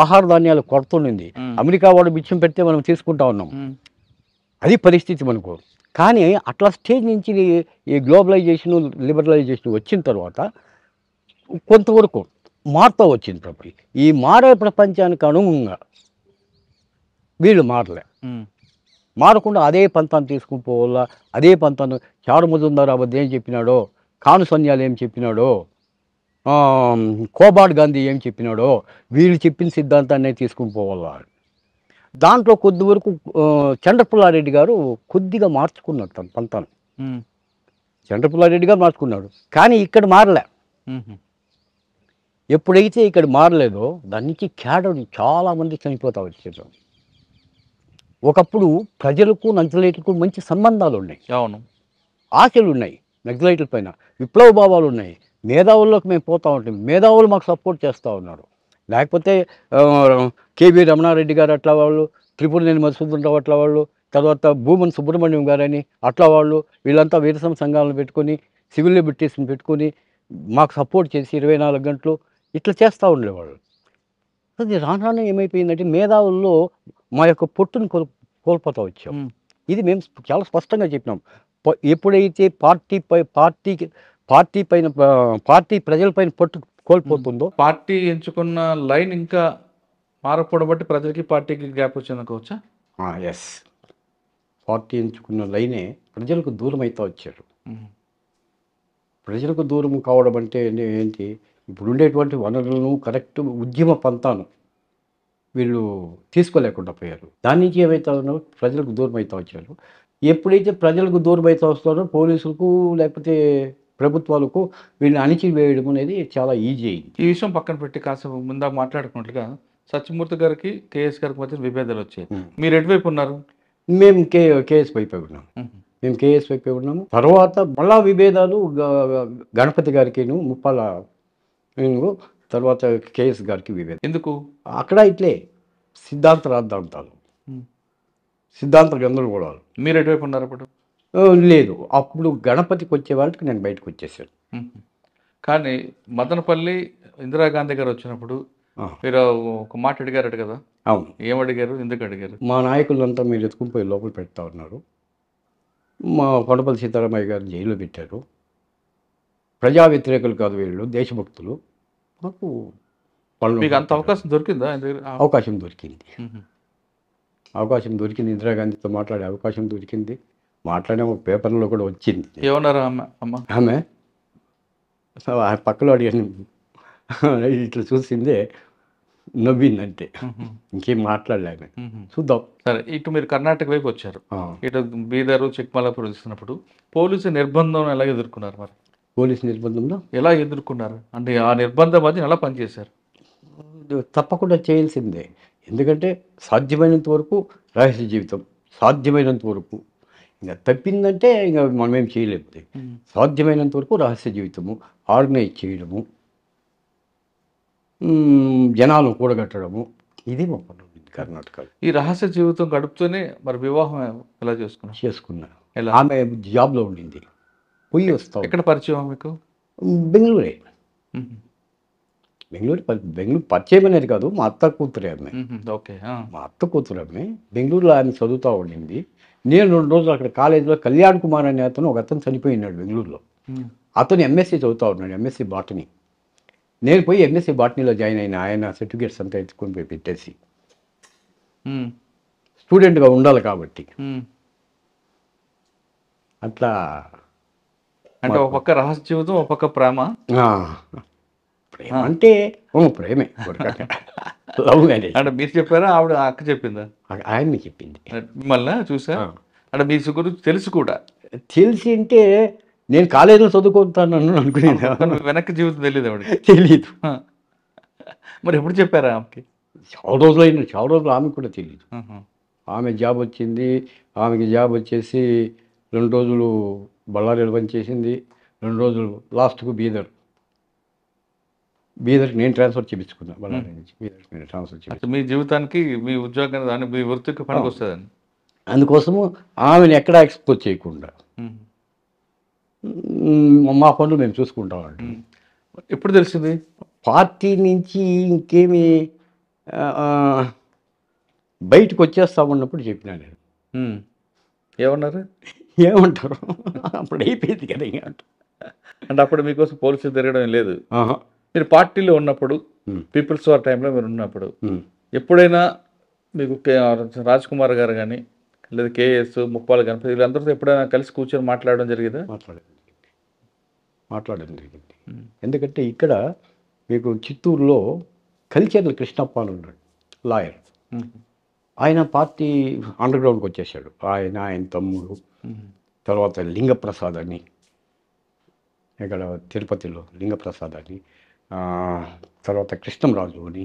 ఆహార ధాన్యాలు కొరత ఉండింది. అమెరికా వాడు బిచ్చం పెడితే మనం తీసుకుంటా ఉన్నాం, అది పరిస్థితి మనకు. కానీ అట్లా స్టేజ్ నుంచి ఈ గ్లోబలైజేషన్ లిబరలైజేషన్ వచ్చిన తర్వాత కొంతవరకు మారుతూ వచ్చింది ప్రపంచం. ఈ మారే ప్రపంచానికి అనుగుణంగా వీళ్ళు మారకుండా అదే పంతాన్ని తీసుకుని పోవాలా. అదే పంతాన్ని చారు మజుందార్ అబద్ధం ఏం చెప్పినాడో, కాను సన్యాలు ఏం చెప్పినాడో, కోబాడ్ గాంధీ ఏం చెప్పినాడో, వీళ్ళు చెప్పిన సిద్ధాంతాన్ని తీసుకుని పోవాలా. దాంట్లో కొద్ది వరకు చంద్రపుల్లారెడ్డి గారు కొద్దిగా మార్చుకున్నాడు తన పంతాన్ని. చంద్రపుల్లారెడ్డి గారు మార్చుకున్నాడు, కానీ ఇక్కడ మారలే. ఎప్పుడైతే ఇక్కడ మారలేదో దాని నుంచి క్యాడర్ చాలామంది చనిపోతూ వచ్చారు. ఒకప్పుడు ప్రజలకు నక్సలైట్లకు మంచి సంబంధాలు ఉన్నాయి, అవును, ఆశలు ఉన్నాయి, నక్సలైట్ల పైన విప్లవ భావాలు ఉన్నాయి. మేధావుల్లోకి మేము పోతూ ఉంటాం, మేధావులు మాకు సపోర్ట్ చేస్తూ ఉన్నారు. లేకపోతే కేవీ రమణారెడ్డి గారు అట్లా వాళ్ళు, త్రిపురనేని మధుసూదన్ అట్లా వాళ్ళు, తర్వాత భూమన్ సుబ్రహ్మణ్యం గారని అట్లా వాళ్ళు, వీళ్ళంతా వీరసం సంఘాలను పెట్టుకొని సివిల్ లిబర్టీస్ని పెట్టుకొని మాకు సపోర్ట్ చేసి 24 గంటలు ఇట్లా చేస్తూ ఉండేవాళ్ళు. అది రాను ఏమైపోయిందంటే మేధావుల్లో మా యొక్క పొట్టును కోల్పోతూ వచ్చాం. ఇది మేము చాలా స్పష్టంగా చెప్పినాం. ఎప్పుడైతే పార్టీ ప్రజలపైన పట్టు కోల్పోతుందో, పార్టీ ఎంచుకున్న లైన్ ఇంకా మారకపోవడం బట్టి ప్రజలకి పార్టీకి గ్యాప్ వచ్చిందనుకోవచ్చా? ఎస్, పార్టీ ఎంచుకున్న లైనే ప్రజలకు దూరం అవుతూ వచ్చారు. ప్రజలకు దూరం కావడం అంటే ఏంటి, ఇప్పుడు ఉండేటువంటి వనరులను కరెక్ట్ ఉద్యమ పంతాను వీళ్ళు తీసుకోలేకుండా పోయారు. దాని నుంచి ఏమవుతా ఉన్నారో ప్రజలకు దూరం అవుతూ వచ్చారు. ఎప్పుడైతే ప్రజలకు దూరం అవుతూ వస్తారో పోలీసులకు లేకపోతే ప్రభుత్వాలకు వీళ్ళని అణిచివేయడం అనేది చాలా ఈజీ అయింది. ఈ విషయం పక్కన పెట్టి కాసేపు ముందా మాట్లాడుకున్నట్లుగా సత్యమూర్తి గారికి కేఎస్ గారికి మధ్య విభేదాలు వచ్చాయి. మీరు ఎటువైపు ఉన్నారు? మేము కేఎస్ వైపే ఉన్నాం. మేము కేఎస్ వైపే ఉన్నాము. తర్వాత మళ్ళా విభేదాలు గణపతి గారికిను ముప్పాల తర్వాత కేఎస్ గారికి విభేదం. ఎందుకు? అక్కడ ఇట్లే సిద్ధాంత రాద్ధాంతాలు, సిద్ధాంత గందరగోళాలు. మీరు ఎటువైపు ఉన్నారు అప్పుడు? లేదు, అప్పుడు గణపతికి వచ్చే వాళ్ళకి నేను బయటకు వచ్చేసాను. కానీ మదనపల్లి ఇందిరాగాంధీ గారు వచ్చినప్పుడు మీరు ఒక మాట అడిగారట కదా? అవును. ఏమడిగారు, ఎందుకు అడిగారు? మా నాయకులంతా మీరు ఎత్తుకుని పోయి లోపల పెడతా ఉన్నారు, మా కొండపల్లి సీతారామయ్య గారిని జైల్లో పెట్టారు, ప్రజా వ్యతిరేకులు కాదు వీళ్ళు, దేశభక్తులు, మాకు మీకు అంత అవకాశం దొరికిందా? అవకాశం దొరికింది, అవకాశం దొరికింది. ఇందిరాగాంధీతో మాట్లాడే అవకాశం దొరికింది. మాట్లాడే ఒక పేపర్లో కూడా వచ్చింది. ఏమన్నారు ఆమె? పక్కలో అడిగాను, ఇట్లా చూసిందే నవ్విందంటే, ఇంకేం మాట్లాడలేము. చూద్దాం. సరే, ఇటు మీరు కర్ణాటక వైపు వచ్చారు, ఇటు బీదరు చిక్మలాపూర్ చూస్తున్నప్పుడు పోలీసు నిర్బంధం ఎలా ఎదుర్కొన్నారు? మరి పోలీసు నిర్బంధంలో ఎలా ఎదుర్కొన్నారు అంటే ఆ నిర్బంధం మధ్య ఎలా పనిచేశారు? తప్పకుండా చేయాల్సిందే. ఎందుకంటే సాధ్యమైనంత వరకు రహస్య జీవితం, సాధ్యమైనంత వరకు. ఇంకా తప్పిందంటే ఇంకా మనమేం చేయలేము. సాధ్యమైనంత వరకు రహస్య జీవితము, ఆర్గనైజ్ చేయడము, జనాలు కూడగట్టడము, ఇది మా పని ఉంది కర్ణాటకలో. ఈ రహస్య జీవితం గడుపుతూనే మరి వివాహం ఎలా చేసుకున్నారు? చేసుకున్నా. ఎలా? ఆమె జాబ్లో ఉండింది, పోయి వస్తాం. ఎక్కడ పరిచయం మీకు? బెంగళూరే. మ్మ్. బెంగళూరు పరిచయం అనేది కాదు, మా అత్త కూతురే ఆమె. ఓకే. మా అత్త కూతురు ఆమె బెంగళూరులో ఆమె చదువుతూ ఉండింది. నేను 2 రోజులు అక్కడ కాలేజీలో కళ్యాణ్ కుమార్ అనే అతను, ఒక అతను చనిపోయినాడు బెంగళూరులో. అతను ఎంఎస్సీ చదువుతూ ఉన్నాడు, ఎంఎస్సీ బాటనీ. నేను పోయి ఎంఎస్సీ బాటనీలో జాయిన్ అయిన. ఆయన సర్టిఫికేట్స్ అంతా ఎత్తుకొని పోయి పెట్టేసి, స్టూడెంట్గా ఉండాలి కాబట్టి అట్లా. అంటే ఒక పక్క రహస్య జీవితం, ఒక పక్క ప్రేమ. ప్రేమ అంటే ప్రేమే, లవ్ మ్యారేజ్. అంటే మీరు చెప్పారా, ఆవిడ అక్క చెప్పిందా? ఆయన్ని చెప్పింది. మిమ్మల్ని చూసా అంటే మీ గురించి తెలుసు కూడా? తెలిసి అంటే నేను కాలేజీలో చదువుకుంటాను అనుకునేది, వెనక్కి జీవితం తెలియదు ఆవిడకి? తెలీదు. మరి ఎప్పుడు చెప్పారా ఆమెకి? చాలా రోజులు ఆమెకు కూడా తెలియదు. ఆమె జాబ్ వచ్చింది, ఆమెకి జాబ్ వచ్చేసి 2 రోజులు బళ్ళారిలో పనిచేసింది, 2 రోజులు లాస్ట్కు బీదర్కి నేను ట్రాన్స్ఫర్ చేయించుకున్నాను. బళ్ళారి నుంచి బీదర్కి నేను ట్రాన్స్ఫర్ చేయించుకున్నాను. మీ జీవితానికి, మీ ఉద్యోగానికి, మీ వృత్తికి పనికి వస్తుందని. అందుకోసము ఆమెను ఎక్కడా ఎక్స్పోజ్ చేయకుండా మా పనులు మేము చూసుకుంటామండి. ఎప్పుడు తెలిసింది? పార్టీ నుంచి ఇంకేమి బయటకు వచ్చేస్తామన్నప్పుడు చెప్పినా నేను. ఏమన్నారు? ఏమంటారు, అప్పుడు అయిపోయింది కదా. అంటే అప్పుడు మీకోసం పోలీసులు తిరగడం లేదు. మీరు పార్టీలో ఉన్నప్పుడు, పీపుల్స్ వార్ టైంలో మీరు ఉన్నప్పుడు ఎప్పుడైనా మీకు రాజ్ కుమార్ గారు కానీ లేదా కేఎస్, ముప్పాల గణపతి, వీళ్ళందరితో ఎప్పుడైనా కలిసి కూర్చొని మాట్లాడడం జరిగిందా? మాట్లాడడం జరిగింది. ఎందుకంటే ఇక్కడ మీకు చిత్తూరులో కల్చర్ల కృష్ణప్ప అని ఉన్నాడు, లాయర్. ఆయన పార్టీ అండర్ గ్రౌండ్కి వచ్చేసాడు. ఆయన తమ్ముడు, తర్వాత లింగప్రసాద్ అని, ఇక్కడ తిరుపతిలో లింగప్రసాద్ అని, తర్వాత కృష్ణంరాజు అని,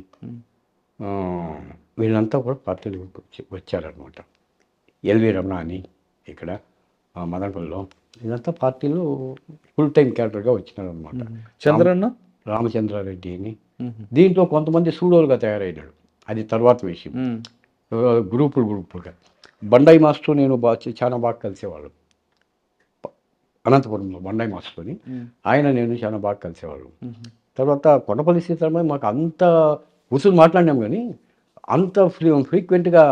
వీళ్ళంతా కూడా పార్టీలోకి వచ్చారనమాట. ఎల్వి రమణ అని ఇక్కడ మదనపల్లిలో, ఇదంతా పార్టీలో ఫుల్ టైం క్యాడర్గా వచ్చినారనమాట. చంద్రన్న, రామచంద్రారెడ్డి అని. దీంట్లో కొంతమంది సూడోలుగా తయారైనాడు, అది తర్వాత విషయం. గ్రూపులుగా బండాయి మాస్టర్ నేను చాలా బాగా కలిసేవాళ్ళు. అనంతపురంలో బండాయి మాస్టర్ని, ఆయన నేను చాలా బాగా కలిసేవాళ్ళు. తర్వాత కొండపల్లి సీతారామయ్య మాకు అంత ఉసులు మాట్లాడినాం, కానీ అంత ఫ్రీక్వెంట్గా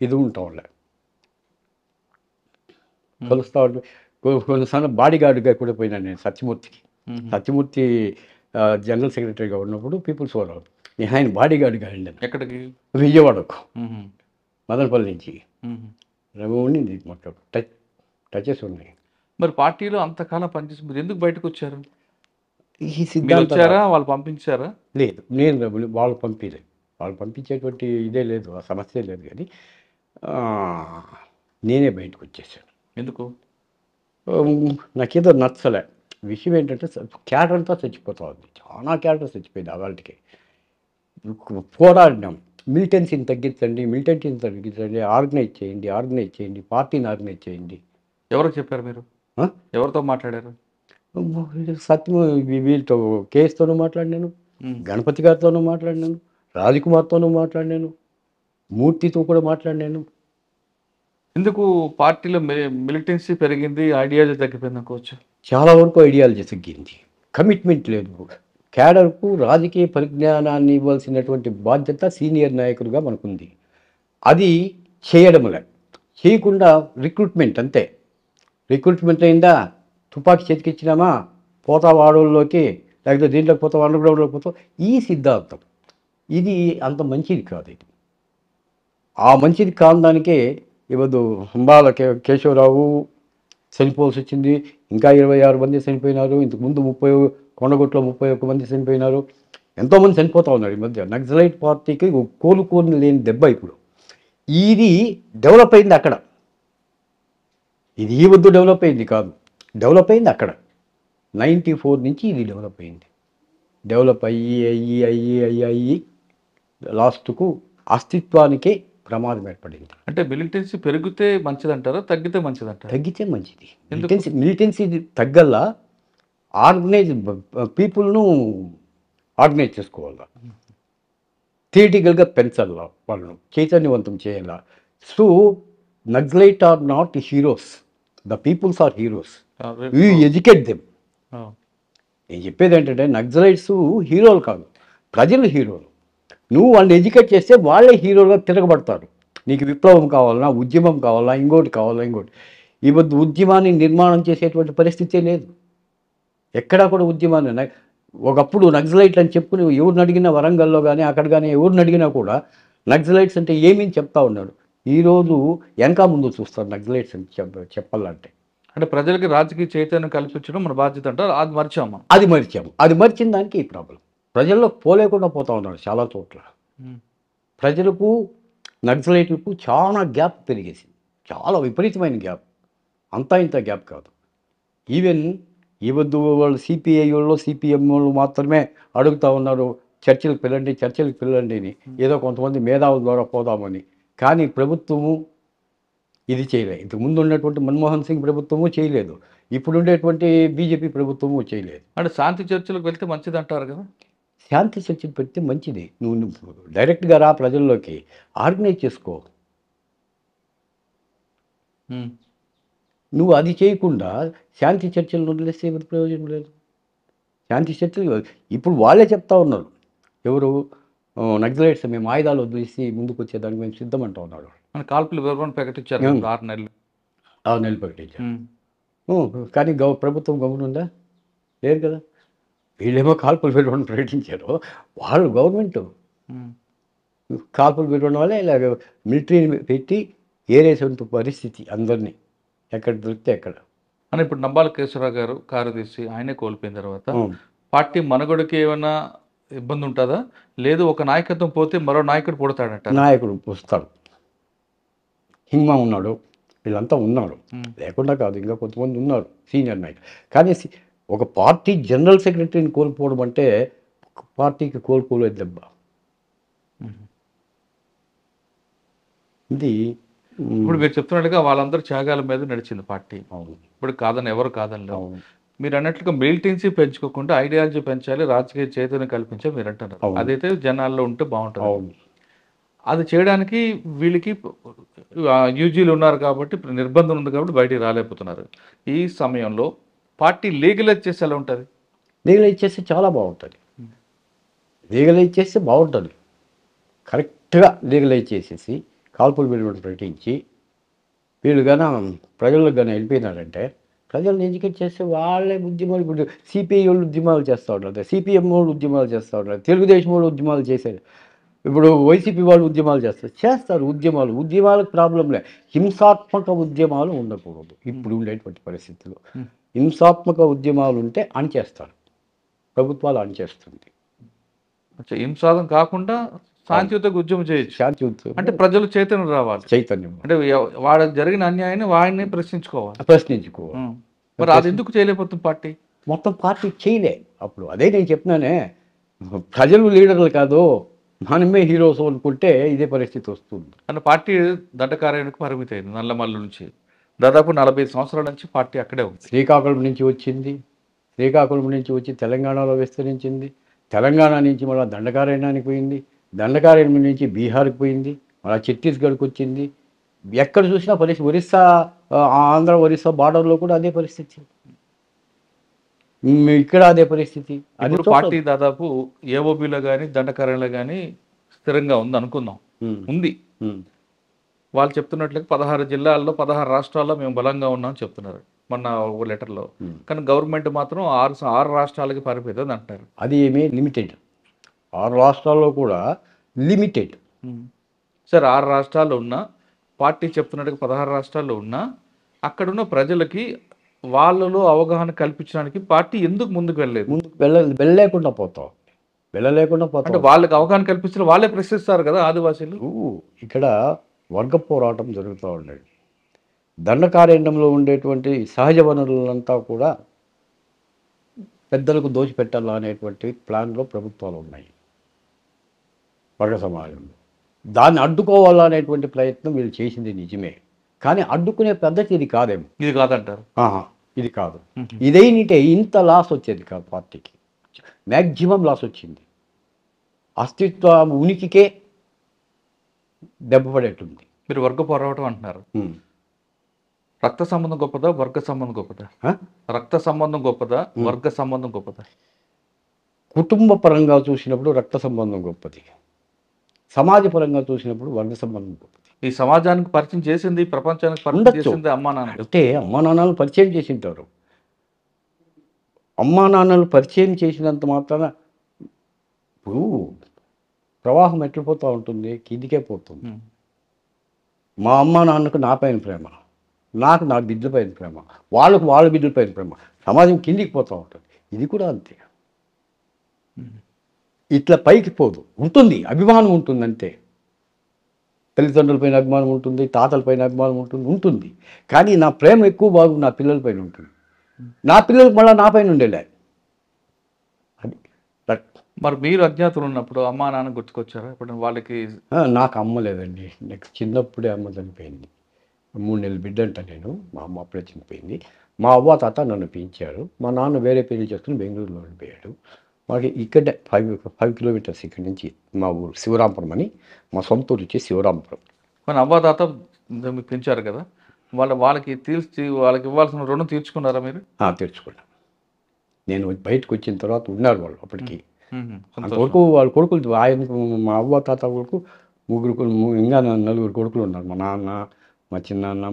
ఇది ఉంటాం వాళ్ళ కలుస్తూ ఉంటే. కొన్నిసార్లు బాడీ గార్డ్గా కూడా పోయినాను నేను సత్యమూర్తి జనరల్ సెక్రటరీగా ఉన్నప్పుడు పీపుల్స్ వార్ ఆయన బాడీ గార్డ్గా వెళ్ళాను. ఎక్కడికి? విజయవాడకు, మదనపల్లి నుంచి. ఉండింది మొత్తం టచెస్ ఉన్నాయి. మరి పార్టీలో అంతకాలం పనిచేసి మీరు ఎందుకు బయటకు వచ్చారు? ఈ సిద్ధాంతం వాళ్ళు పంపించారా? లేదు, నేను వాళ్ళు పంపించలేదు. వాళ్ళు పంపించేటువంటి ఇదే లేదు, ఆ సమస్య లేదు. కానీ నేనే బయటకు వచ్చేసాను. ఎందుకు? నాకేదో నచ్చలే. విషయం ఏంటంటే క్యాడర్ అంతా చచ్చిపోతా ఉంది, చాలా క్యాడర్ చచ్చిపోయింది. వాళ్ళకి పోరాడినాం, మిలిటెన్సీని తగ్గించండి, ఆర్గనైజ్ చేయండి, పార్టీని ఆర్గనైజ్ చేయండి. ఎవరు చెప్పారు? మీరు ఎవరితో మాట్లాడారు? సత్యం వీళ్ళతో, కేఎస్తోనూ మాట్లాడినాను, గణపతి గారితోనూ మాట్లాడినాను, రాజకుమార్తోనూ మాట్లాడినాను, మూర్తితో కూడా మాట్లాడినాను. ఎందుకు పార్టీలో మిలిటెన్సీ పెరిగింది, ఐడియాలజీ తగ్గిపోయింది అనుకోవచ్చు? చాలా వరకు ఐడియాలజీ తగ్గింది, కమిట్మెంట్ లేదు. క్యాడర్కు రాజకీయ పరిజ్ఞానాన్ని ఇవ్వాల్సినటువంటి బాధ్యత సీనియర్ నాయకులుగా మనకుంది, అది చేయకుండా రిక్రూట్మెంట్ అంతే. రిక్రూట్మెంట్ అయిందా, తుపాకీ చేతికిచ్చినామా, పోతా వాడోల్లోకి, లేకపోతే దీంట్లోకి పోతాం, అండర్ గ్రౌండ్లోకి పోతాం. ఈ సిద్ధాంతం ఇది అంత మంచిది కాదు. ఇది ఆ మంచిది కాదానికే ఇవ్వదు. హంబాల కేశవరావు చనిపోవాల్సి వచ్చింది, ఇంకా 26 మంది చనిపోయినారు. ఇంతకుముందు కొండగొట్లో 31 మంది చనిపోయినారు. ఎంతోమంది చనిపోతూ ఉన్నారు ఈ మధ్య. నక్సలైట్ పార్టీకి కోలుకోని లేని దెబ్బ ఇప్పుడు. ఇది డెవలప్ అయింది అక్కడ, ఇది ఈ వద్దు డెవలప్ అయింది కాదు, డెవలప్ అయింది అక్కడ. 94 నుంచి ఇది డెవలప్ అయింది. డెవలప్ అయ్యి లాస్ట్కు అస్తిత్వానికే ప్రమాదం ఏర్పడింది. అంటే మిలిటెన్సీ పెరిగితే మంచిదంటారా, తగ్గితే మంచిదంటారా? తగ్గితే మంచిది. మిలిటెన్సీ తగ్గల్లా ఆర్గనైజ్ పీపుల్ను ఆర్గనైజ్ చేసుకోవాలా, థియేటికల్గా పెంచాలా, వాళ్ళను చైతన్యవంతం చేయాలా. So Naxalite are not heroes, the peoples are heroes, you educate them. నేను చెప్పేది ఏంటంటే నక్సలైట్స్ హీరోలు కాదు, ప్రజలు హీరోలు. నువ్వు వాళ్ళని ఎడ్యుకేట్ చేస్తే వాళ్ళే హీరోలుగా తిరగబడతారు. నీకు విప్లవం కావాలన్నా, ఉద్యమం కావాలా, ఇంకోటి కావాలా, ఇంకోటి. ఈ వద్దు ఉద్యమాన్ని నిర్మాణం చేసేటువంటి పరిస్థితే లేదు. ఎక్కడా కూడా ఉద్యమాన్ని ఒకప్పుడు నక్సలైట్లు అని చెప్పుకుని ఎవరిని అడిగినా, వరంగల్లో కానీ అక్కడ కానీ ఎవరిని అడిగినా కూడా నక్సలైట్స్ అంటే ఏమని చెప్తా ఉన్నాడు. ఈరోజు వెనక ముందు చూస్తారు నక్సలైట్స్ అని చెప్పాలంటే. అంటే ప్రజలకి రాజకీయ చైతన్యం కల్పించడం మన బాధ్యత అంటారు. అది మర్చాము. అది మర్చిన దానికి ఈ ప్రాబ్లం. ప్రజల్లో పోలేకుండా పోతా ఉన్నాడు చాలా చోట్ల. ప్రజలకు నక్సలైట్లకు చాలా గ్యాప్ పెరిగేసింది, చాలా విపరీతమైన గ్యాప్. అంతా ఇంత గ్యాప్ కాదు. ఈవెన్ ఈ వద్దు వాళ్ళు సిపిఐ వాళ్ళు, సిపిఎం వాళ్ళు మాత్రమే అడుగుతూ ఉన్నారు చర్చలకు పిల్లండి అని, ఏదో కొంతమంది మేధావుల ద్వారా పోదామని. కానీ ప్రభుత్వము ఇది చేయలేదు. ఇంతకుముందు ఉన్నటువంటి మన్మోహన్ సింగ్ ప్రభుత్వము చేయలేదు, ఇప్పుడు ఉండేటువంటి బీజేపీ ప్రభుత్వము చేయలేదు. అంటే శాంతి చర్చలకు వెళ్తే మంచిది అంటారు కదా. శాంతి చర్చలు పెడితే మంచిది. నువ్వు డైరెక్ట్గా రా, ప్రజల్లోకి ఆర్గనైజ్ చేసుకో. నువ్వు అది చేయకుండా శాంతి చర్చలు వదిలేస్తే ఎవరి ప్రయోజనం లేదు. శాంతి చర్చలు ఇప్పుడు వాళ్ళే చెప్తా ఉన్నారు, ఎవరు నక్సలైట్స్ మేము ఆయుధాలు వదిలేసి ముందుకు వచ్చేదానికి మేము సిద్ధం అంటూ ఉన్నాడు. కాల్పులు వివరణ ప్రకటించారు 6 నెలలు ప్రకటించారు. కానీ ప్రభుత్వం గమనుందా? లేరు కదా. వీళ్ళేమో కాల్పులు వివరణ ప్రకటించారు, వాళ్ళు గవర్నమెంట్ కాల్పులు వివరణ వల్ల ఇలా మిలిటరీని పెట్టి ఏరేసేంత పరిస్థితి అందరినీ ఎక్కడ దొరికితే ఎక్కడ. అని ఇప్పుడు నంబాల కేశవరావు గారు కారు తీసి ఆయనే కోల్పోయిన తర్వాత పార్టీ మనుగడకి ఏమైనా ఇబ్బంది ఉంటుందా? లేదు ఒక నాయకత్వం పోతే మరో నాయకుడు పుడతాడంట. నాయకుడు వస్తాడు, హింమా ఉన్నాడు, వీళ్ళంతా ఉన్నారు, లేకుండా కాదు, ఇంకా కొంతమంది ఉన్నారు సీనియర్ నాయకులు. కానీ ఒక పార్టీ జనరల్ సెక్రటరీని కోల్పోవడం అంటే పార్టీకి కోల్పోలేదు దెబ్బ. ఇది ఇప్పుడు మీరు చెప్తున్నట్టుగా వాళ్ళందరూ త్యాగాల మీద నడిచింది పార్టీ. అవును, ఇప్పుడు కాదని ఎవరు కాదని లేవు. అవును. మీరు అన్నట్లుగా మిలిటెన్సీ పెంచుకోకుండా ఐడియాలజీ పెంచాలి, రాజకీయ చైతన్యం కల్పించాలి మీరు అంటున్నారు. అదైతే జనాల్లో ఉంటే బాగుంటుంది. అవును. అది చేయడానికి వీళ్ళకి యూజీలు ఉన్నారు కాబట్టి, నిర్బంధం ఉంది కాబట్టి బయటికి రాలేకపోతున్నారు. ఈ సమయంలో పార్టీ లీగలైజ్ చేసి ఎలా ఉంటుంది? లీగలైజ్ చేస్తే చాలా బాగుంటుంది. లీగలైజ్ చేస్తే బాగుంటుంది. కరెక్ట్గా లీగలైజ్ చేసేసి కాల్పులు విలువను ప్రకటించి వీళ్ళు కానీ ప్రజలకు కానీ వెళ్ళిపోయినారంటే, ప్రజలను ఎడ్యుకేట్ చేస్తే వాళ్ళే ఉద్యమాలు. ఇప్పుడు సిపిఐ వాళ్ళు ఉద్యమాలు చేస్తూ ఉంటారు, సిపిఎం వాళ్ళు ఉద్యమాలు చేస్తూ ఉంటారు, తెలుగుదేశం వాళ్ళు ఉద్యమాలు చేశారు, ఇప్పుడు వైసీపీ వాళ్ళు ఉద్యమాలు చేస్తారు. ఉద్యమాలకు ప్రాబ్లం లే. హింసాత్మక ఉద్యమాలు ఉండకూడదు. ఇప్పుడు ఉండేటువంటి పరిస్థితుల్లో హింసాత్మక ఉద్యమాలు ఉంటే అణచేస్తారు, ప్రభుత్వాలు అణచేస్తుంది. హింసాదం కాకుండా శాంతియుతంగా ఉద్యమం చేయొచ్చు. శాంతియుతం అంటే ప్రజలు చైతన్యం రావాలి, చైతన్యం. అంటే వాళ్ళకి జరిగిన అన్యాయాన్ని వాడిని ప్రశ్నించుకోవాలి. మరి అది ఎందుకు చేయలేకపోతుంది పార్టీ? మొత్తం పార్టీ చేయలే అప్పుడు. అదే నేను చెప్తున్నానే, ప్రజలు లీడర్లు కాదు, మనమే హీరోస్ అనుకుంటే ఇదే పరిస్థితి వస్తుంది. అంటే పార్టీ దండకార్యానికి పరిమితి అయింది. నల్లమల్లు నుంచి దాదాపు 45 సంవత్సరాల నుంచి పార్టీ అక్కడే ఉంది. శ్రీకాకుళం నుంచి వచ్చి తెలంగాణలో విస్తరించింది. తెలంగాణ నుంచి మళ్ళీ దండకారణ్యానికి పోయింది. దండకారణ్యం నుంచి బీహార్కి పోయింది, మళ్ళీ ఛత్తీస్గఢ్కి వచ్చింది. ఎక్కడ చూసినా పరిస్థితి. ఒరిస్సా, ఆంధ్ర ఒరిస్సా బార్డర్లో కూడా అదే పరిస్థితి, ఇక్కడ అదే పరిస్థితి. అది పార్టీ దాదాపు ఏఓబీలో కానీ దండకారణ్యంలో కానీ స్థిరంగా ఉంది అనుకుందాం. ఉంది. వాళ్ళు చెప్తున్నట్లుగా 16 జిల్లాల్లో 16 రాష్ట్రాల్లో మేము బలంగా ఉన్నామని చెప్తున్నారు మొన్న ఒక లెటర్లో. కానీ గవర్నమెంట్ మాత్రం 6 రాష్ట్రాలకి పరిమితం అంటారు. అది ఏమీ లిమిటెడ్. 6 రాష్ట్రాల్లో కూడా లిమిటెడ్. సార్ 6 రాష్ట్రాల్లో ఉన్న పార్టీ చెప్తున్నట్టుగా 16 రాష్ట్రాల్లో ఉన్నా అక్కడున్న ప్రజలకి వాళ్ళలో అవగాహన కల్పించడానికి పార్టీ ఎందుకు ముందుకు వెళ్ళలేకుండా పోతాం. అంటే వాళ్ళకి అవగాహన కల్పిస్తే వాళ్ళే ప్రశ్నిస్తారు కదా ఆదివాసీలు. ఇక్కడ వర్గ పోరాటం జరుగుతూ ఉండేది. దండకారణ్యంలో ఉండేటువంటి సహజ వనరులంతా కూడా పెద్దలకు దోచిపెట్టాలా అనేటువంటి ప్లాన్లో ప్రభుత్వాలు ఉన్నాయి వర్గ సమాజంలో. దాన్ని అడ్డుకోవాలా అనేటువంటి ప్రయత్నం వీళ్ళు చేసింది నిజమే, కానీ అడ్డుకునే పద్ధతి ఇది కాదేమో. ఇది కాదంటారు. ఇది కాదు. ఇదేంటే ఇంత లాస్ వచ్చేది కాదు పార్టీకి. మ్యాక్సిమం లాస్ వచ్చింది. అస్తిత్వ ఉనికికే దెబ్బపడేట్టుంది. మీరు వర్గ పోరాటం అంటున్నారు. రక్త సంబంధం గొప్పదా, వర్గ సంబంధం గొప్పదా? రక్త సంబంధం గొప్పదా, వర్గ సంబంధం గొప్పదా? కుటుంబ పరంగా చూసినప్పుడు రక్త సంబంధం గొప్పది, సమాజపరంగా చూసినప్పుడు వర్గ సంబంధం గొప్పది. ఈ సమాజానికి పరిచయం చేసింది, ప్రపంచానికి పరిచయం ఉండొచ్చు. చేసింది అమ్మా నాన్న. అంటే అమ్మా నాన్నలు పరిచయం చేసింటారు. అమ్మా నాన్నలు పరిచయం చేసినంత మాత్రాన ఇప్పుడు ప్రవాహం ఎట్లా పోతూ ఉంటుంది, కిందికే పోతుంది. మా అమ్మ నాన్నకు నా పైన ప్రేమ, నాకు నా బిడ్డల పైన ప్రేమ, వాళ్ళకు వాళ్ళ బిడ్డల పైన ప్రేమ, సమాజం కిందికి పోతూ ఉంటుంది. ఇది కూడా అంతే, ఇట్లా పైకి పోదు. ఉంటుంది, అభిమానం ఉంటుంది అంతే. తల్లిదండ్రులపైన అభిమానం ఉంటుంది, తాతలపైన అభిమానం ఉంటుంది. కానీ నా ప్రేమ ఎక్కువ బాగు నా పిల్లలపైన ఉంటుంది. నా పిల్లలకు మళ్ళీ నా పైన ఉండేలే. అది మరి మీరు అజ్ఞాతులు ఉన్నప్పుడు అమ్మా నాన్న గుర్తుకొచ్చారా ఇప్పుడు వాళ్ళకి? నాకు అమ్మ లేదండి. నెక్స్ట్ చిన్నప్పుడే అమ్మ చనిపోయింది. 3 నెలల బిడ్డ అంట నేను. మా అమ్మ అప్పుడే చనిపోయింది. మా అవ్వ తాత నన్ను పెంచారు. మా నాన్న వేరే పెళ్లి చేసుకుని బెంగళూరులో ఉండిపోయాడు. మాకు ఇక్కడే 5 కిలోమీటర్స్ ఇక్కడి నుంచి మా ఊరు శివరాంపురం అని. మా సొంత ఊరు వచ్చి శివరాంపురం. కానీ అవ్వాతాత మీకు పెంచారు కదా, వాళ్ళకి ఇవ్వాల్సిన రుణం తీర్చుకున్నారా మీరు? తీర్చుకున్నాను. నేను బయటకు వచ్చిన తర్వాత ఉన్నారు వాళ్ళు అప్పటికి. అంతవరకు వాళ్ళ కొడుకులు, ఆయనకు మా అవ్వ తాత కొడుకు ఇంకా 4 కొడుకులు ఉన్నారు. మా నాన్న, మా చిన్నాన్న.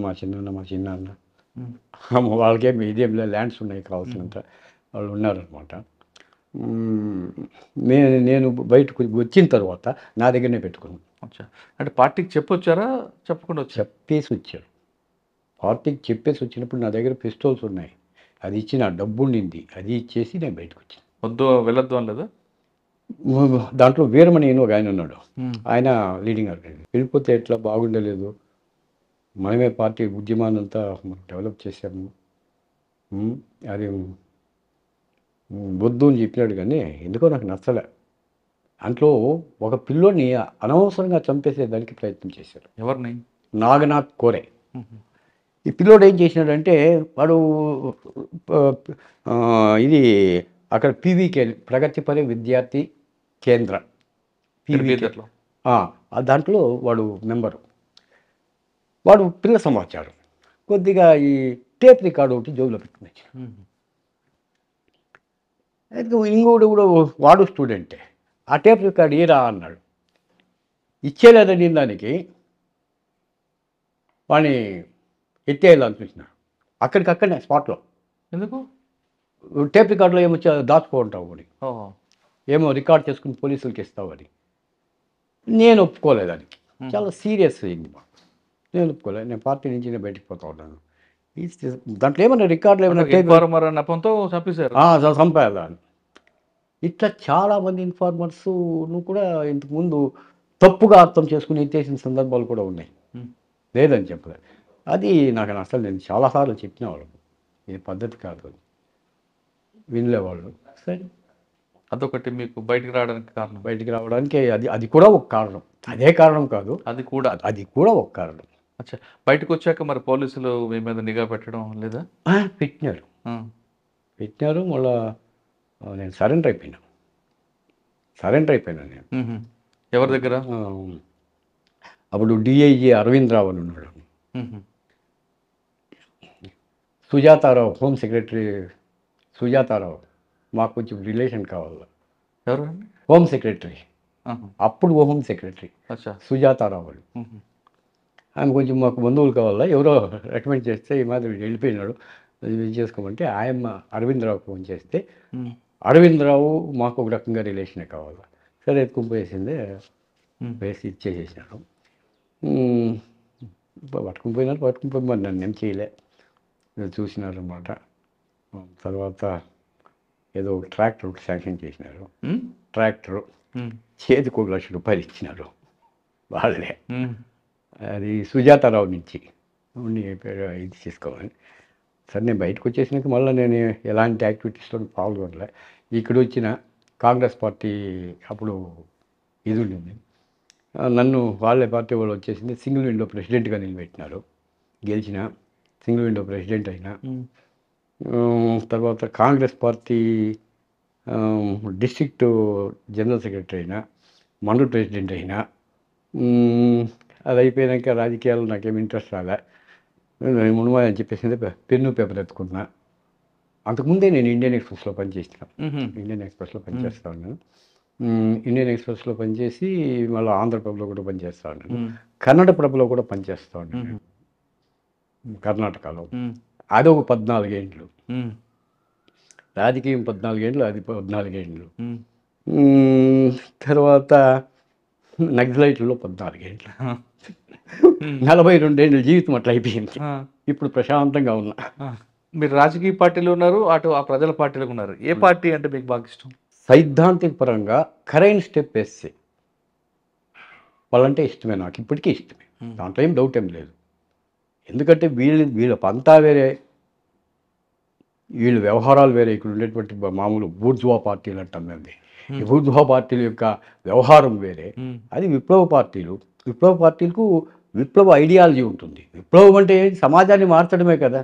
వాళ్ళకేమి ఇదేం ల్యాండ్స్ ఉన్నాయి కావాల్సినంత, వాళ్ళు ఉన్నారనమాట. నేను బయటకు వచ్చిన తర్వాత నా దగ్గరనే పెట్టుకున్నాను. అంటే పార్టీకి చెప్పొచ్చారా, చెప్పకుండా చెప్పేసి వచ్చారు. పార్టీకి చెప్పేసి వచ్చినప్పుడు నా దగ్గర పిస్టోల్స్ ఉన్నాయి, అది ఇచ్చి నా డబ్బు ఉండింది, అది ఇచ్చేసి నేను బయటకు వచ్చాను. వెళ్ళొద్దు అని లేదా? దాంట్లో వీరమణి అని ఒక ఆయన ఉన్నాడు, ఆయన లీడింగ్ ఆర్గనైజర్. వెళ్ళిపోతే ఎట్లా, బాగుండలేదు. మనమే పార్టీ ఉద్యమాన్ని అంతా డెవలప్ చేశాము. అది వద్దు అని చెప్పినాడు, కానీ ఎందుకో నాకు నచ్చలే. దాంట్లో ఒక పిల్లోని అనవసరంగా చంపేసేదానికి ప్రయత్నం చేశారు. ఎవరిని? నాగనాథ్ కోరే. ఈ పిల్లోడు ఏం చేసినాడంటే, వాడు ఇది అక్కడ పీవీకే ప్రగతిపర విద్యార్థి కేంద్ర పీవీకేలో దాంట్లో వాడు మెంబరు. వాడు పిల్ల సమాచారం కొద్దిగా ఈ టేప్ రికార్డు ఒకటి జోబులో పెట్టుకుని ఇంకోడు కూడా వాడు స్టూడెంటే. ఆ టేప్ రికార్డు ఏరా అన్నాడు. ఇచ్చేలేదని దానికి వాడిని ఎత్తేయాలనిపించినాడు అక్కడికక్కడనే స్పాట్లో. ఎందుకు? టేప్ రికార్డులో ఏమో దాచుకుంటావు అని, ఏమో రికార్డ్ చేసుకుని పోలీసులకి ఇస్తావు అని. నేను ఒప్పుకోలేదానికి. చాలా సీరియస్ అయింది మాకు. నేను ఒప్పుకోలేదు. నేను పార్టీ నుంచి నేను బయటికి పోతా ఉన్నాను. దాంట్లో ఏమన్నా రికార్డులు ఏమన్నా నెపంతో చంపేశారు, చంపేయాలని. ఇట్లా చాలామంది ఇన్ఫార్మర్స్ను కూడా ఇంతకుముందు తప్పుగా అర్థం చేసుకుని ఎత్తేసిన సందర్భాలు కూడా ఉన్నాయి. లేదని చెప్పలేదు. అది నాకు అసలు నేను చాలాసార్లు చెప్పిన వాళ్ళకు, ఇది పద్ధతి కాదు అని. వినలేవాళ్ళు. సరే, అదొకటి మీకు బయటికి రావడానికి అది కూడా ఒక కారణం. అదే కారణం కాదు, అది కూడా ఒక కారణం. అచ్చా, బయటకు వచ్చాక మరి పోలీసులు మీ మీద నిఘా పెట్టడం లేదా? పెట్టినారు. మళ్ళా నేను సరెండర్ అయిపోయినా నేను. ఎవరి దగ్గర? అప్పుడు డిఐజీ అరవింద్ రావు అని ఉన్నాడు. సుజాతారావు, హోమ్ సెక్రటరీ సుజాతారావు, మాకు కొంచెం రిలేషన్ కావాలి. ఎవరు? హోమ్ సెక్రటరీ, అప్పుడు హోమ్ సెక్రటరీ సుజాతారావు. ఆమె కొంచెం మాకు బంధువులు కావాలా, ఎవరో రికమెండ్ చేస్తే ఈ మాదిరి వెళ్ళిపోయినాడు, ఇది చేసుకోమంటే ఆయమ్మ అరవిందరావు ఫోన్ చేస్తే, అరవిందరావు మాకు ఒక రకంగా రిలేషనే కావాలా. సరే ఎత్తుకుని వేసి ఇచ్చేసేసినాడు. పట్టుకుని పోయి నన్ను ఏం చేయలే, చూసినారు అన్నమాట. తర్వాత ఏదో ట్రాక్టర్ ఒకటి శాంక్షన్ చేసినారు. ట్రాక్టరు చేతికి 1 లక్ష రూపాయలు ఇచ్చినారు వాళ్ళే. అది సుజాతారావు నుంచి ఇది చేసుకోవాలని. సరే, నేను బయటకు వచ్చేసినాక మళ్ళీ నేను ఎలాంటి యాక్టివిటీస్లో పాల్గొనలే. ఇక్కడ వచ్చిన కాంగ్రెస్ పార్టీ అప్పుడు ఇది ఉండింది, నన్ను వాళ్ళ పార్టీ వాళ్ళు వచ్చేసింది సింగిల్ విండో ప్రెసిడెంట్గా నిలబెట్టినారు. గెలిచిన సింగిల్ విండో ప్రెసిడెంట్ అయినా. తర్వాత Congress party district general secretary అయినా. మండల్ ప్రెసిడెంట్ అయినా. అది అయిపోయాక రాజకీయాలు నాకేం ఇంట్రెస్ట్ రాలే. నేను మునుమా అని చెప్పేసి పెన్ను పేపర్ ఎత్తుకున్నా. అంతకుముందే నేను ఇండియన్ ఎక్స్‌ప్రెస్‌లో పనిచేసిన. ఇండియన్ ఎక్స్‌ప్రెస్‌లో పనిచేస్తా ఉన్నాను. ఇండియన్ ఎక్స్‌ప్రెస్‌లో పనిచేసి మళ్ళీ ఆంధ్రప్రభలో కూడా పనిచేస్తా ఉన్నాను. కన్నడ ప్రభలో కూడా పనిచేస్తా ఉన్నాను కర్ణాటకలో. అదొక 14 ఏండ్లు. రాజకీయం 14 ఏండ్లు, అది 14 ఏండ్లు. తర్వాత నక్సలైట్లలో 14 ఏండ్లు. 42 ఏండ్ల జీవితం అట్లా అయిపోయింది. ఇప్పుడు ప్రశాంతంగా ఉన్నా. మీరు రాజకీయ పార్టీలో ఉన్నారు, అటు ఆ ప్రజల పార్టీలో ఉన్నారు. ఏ పార్టీ అంటే మీకు బాగా ఇష్టం? సైద్ధాంతిక పరంగా కరెంట్ స్టెప్ వేస్తే వాళ్ళంటే ఇష్టమే, నాకు ఇప్పటికీ ఇష్టమే. దాంట్లో ఏం డౌట్ ఏం లేదు. ఎందుకంటే వీళ్ళ పంతా వేరే, వీళ్ళ వ్యవహారాలు వేరే. ఇక్కడ ఉండేటువంటి మామూలు బూర్జువా పార్టీలు అంటాం మేము. ఈ బూర్జువా పార్టీల యొక్క వ్యవహారం వేరే. అది విప్లవ పార్టీలు. విప్లవ పార్టీలకు విప్లవ ఐడియాలజీ ఉంటుంది. విప్లవం అంటే సమాజాన్ని మార్చడమే కదా.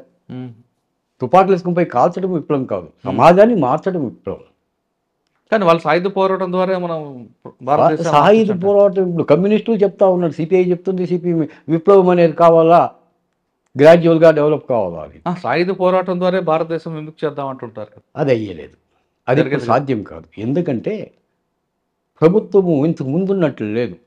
తుపాకులు వేసుకుని పోయి కాల్చడం విప్లవం కాదు, సమాజాన్ని మార్చడం విప్లవం. కానీ వాళ్ళు సాయుధ పోరాటం ద్వారా మనం సాయుధ పోరాటం ఇప్పుడు కమ్యూనిస్టులు చెప్తా ఉన్నారు, సిపిఐ చెప్తుంది, సిపిఎం విప్లవం అనేది కావాలా, గ్రాడ్యువల్గా డెవలప్ కావాలా అని. సాయుధ పోరాటం ద్వారా భారతదేశం విముక్తి చేద్దాం అంటుంటారు. అది అయ్యలేదు, అది సాధ్యం కాదు. ఎందుకంటే ప్రభుత్వము ఇంతకు ముందున్నట్లు లేదు.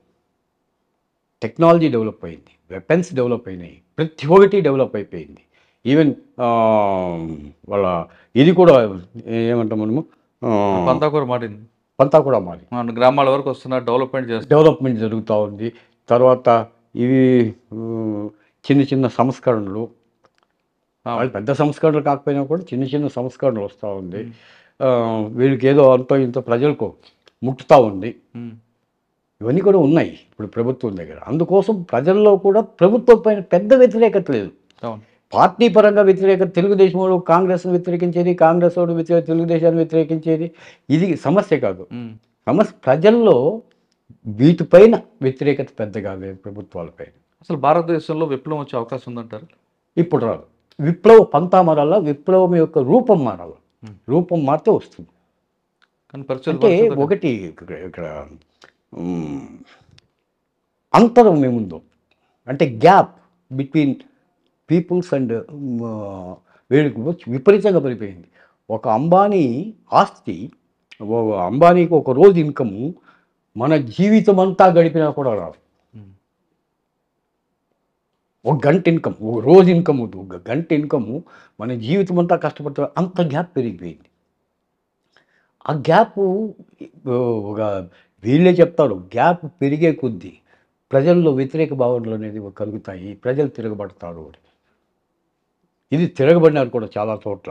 టెక్నాలజీ డెవలప్ అయింది, వెపన్స్ డెవలప్ అయినాయి, ప్రతి ఒక్కటి డెవలప్ అయిపోయింది. ఈవెన్ వాళ్ళ ఇది కూడా ఏమంటాం మనము, పంతా కూడా మారి గ్రామాల వరకు వస్తున్న డెవలప్మెంట్ జరుగుతూ ఉంది. తర్వాత ఇవి చిన్న చిన్న సంస్కరణలు, వాళ్ళు పెద్ద సంస్కరణలు కాకపోయినా కూడా చిన్న చిన్న సంస్కరణలు వస్తూ ఉంది. వీళ్ళకి ఏదో అంతో ఇంతో ప్రజలకు ముట్టుతూ ఉంది. ఇవన్నీ కూడా ఉన్నాయి ఇప్పుడు ప్రభుత్వం దగ్గర. అందుకోసం ప్రజల్లో కూడా ప్రభుత్వం పైన పెద్ద వ్యతిరేకత లేదు. పార్టీ పరంగా వ్యతిరేకత, తెలుగుదేశం వాడు కాంగ్రెస్ను వ్యతిరేకించేది, కాంగ్రెస్ వాడు తెలుగుదేశాన్ని వ్యతిరేకించేది, ఇది సమస్య కాదు. సమస్య ప్రజల్లో వీటిపైన వ్యతిరేకత పెద్దగా లేదు ప్రభుత్వాలపైన. అసలు భారతదేశంలో విప్లవం వచ్చే అవకాశం ఉందంటారు? ఇప్పుడు రాదు. విప్లవ పంతా మారాల, విప్లవం యొక్క రూపం మారాల. రూపం మారితే వస్తుంది. అంటే ఒకటి ఇక్కడ అంతరం ఏముందో అంటే గ్యాప్ బిట్వీన్ పీపుల్స్ అండ్ వీళ్ళకి విపరీతంగా పడిపోయింది. ఒక అంబానీ ఆస్తి, అంబానీకి ఒక రోజు ఇన్కము మన జీవితం అంతా గడిపినా కూడా రాదు. ఒక గంట ఇన్కమ్, ఒక రోజు ఇన్కమ్, ఒక గంట ఇన్కము మన జీవితం అంతా కష్టపడుతూ అంత గ్యాప్ పెరిగిపోయింది. ఆ గ్యాప్ ఒక వీళ్ళే చెప్తారు, గ్యాప్ పెరిగే కొద్దీ ప్రజల్లో వ్యతిరేక భావనలు అనేది కలుగుతాయి, ప్రజలు తిరగబడతారు. ఇది తిరగబడినారు కూడా చాలా చోట్ల.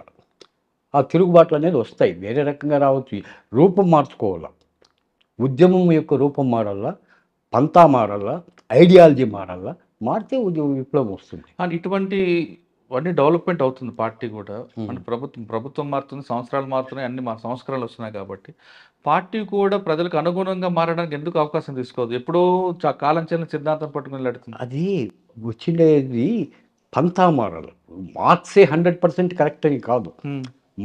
ఆ తిరుగుబాట్లు అనేది వస్తాయి, వేరే రకంగా రావచ్చు. రూపం మార్చుకోవాలా, ఉద్యమం యొక్క రూపం మారాలా, పంతా మారాలా, ఐడియాలజీ మారాలా, మారితే విప్లవం వస్తుంది. అండ్ ఇటువంటి అన్ని డెవలప్మెంట్ అవుతుంది పార్టీ కూడా. అంటే ప్రభుత్వం మారుతుంది, సంవత్సరాలు మారుతున్నాయి, అన్ని సంస్కరణలు వస్తున్నాయి. కాబట్టి పార్టీ కూడా ప్రజలకు అనుగుణంగా మారడానికి ఎందుకు అవకాశం తీసుకోవద్దు? ఎప్పుడో కాలం చెందిన సిద్ధాంతం పట్టుకుని నడుతుంది. అది వచ్చిండేది పంతా మారాలి. మార్క్సే 100% కరెక్ట్ అని కాదు,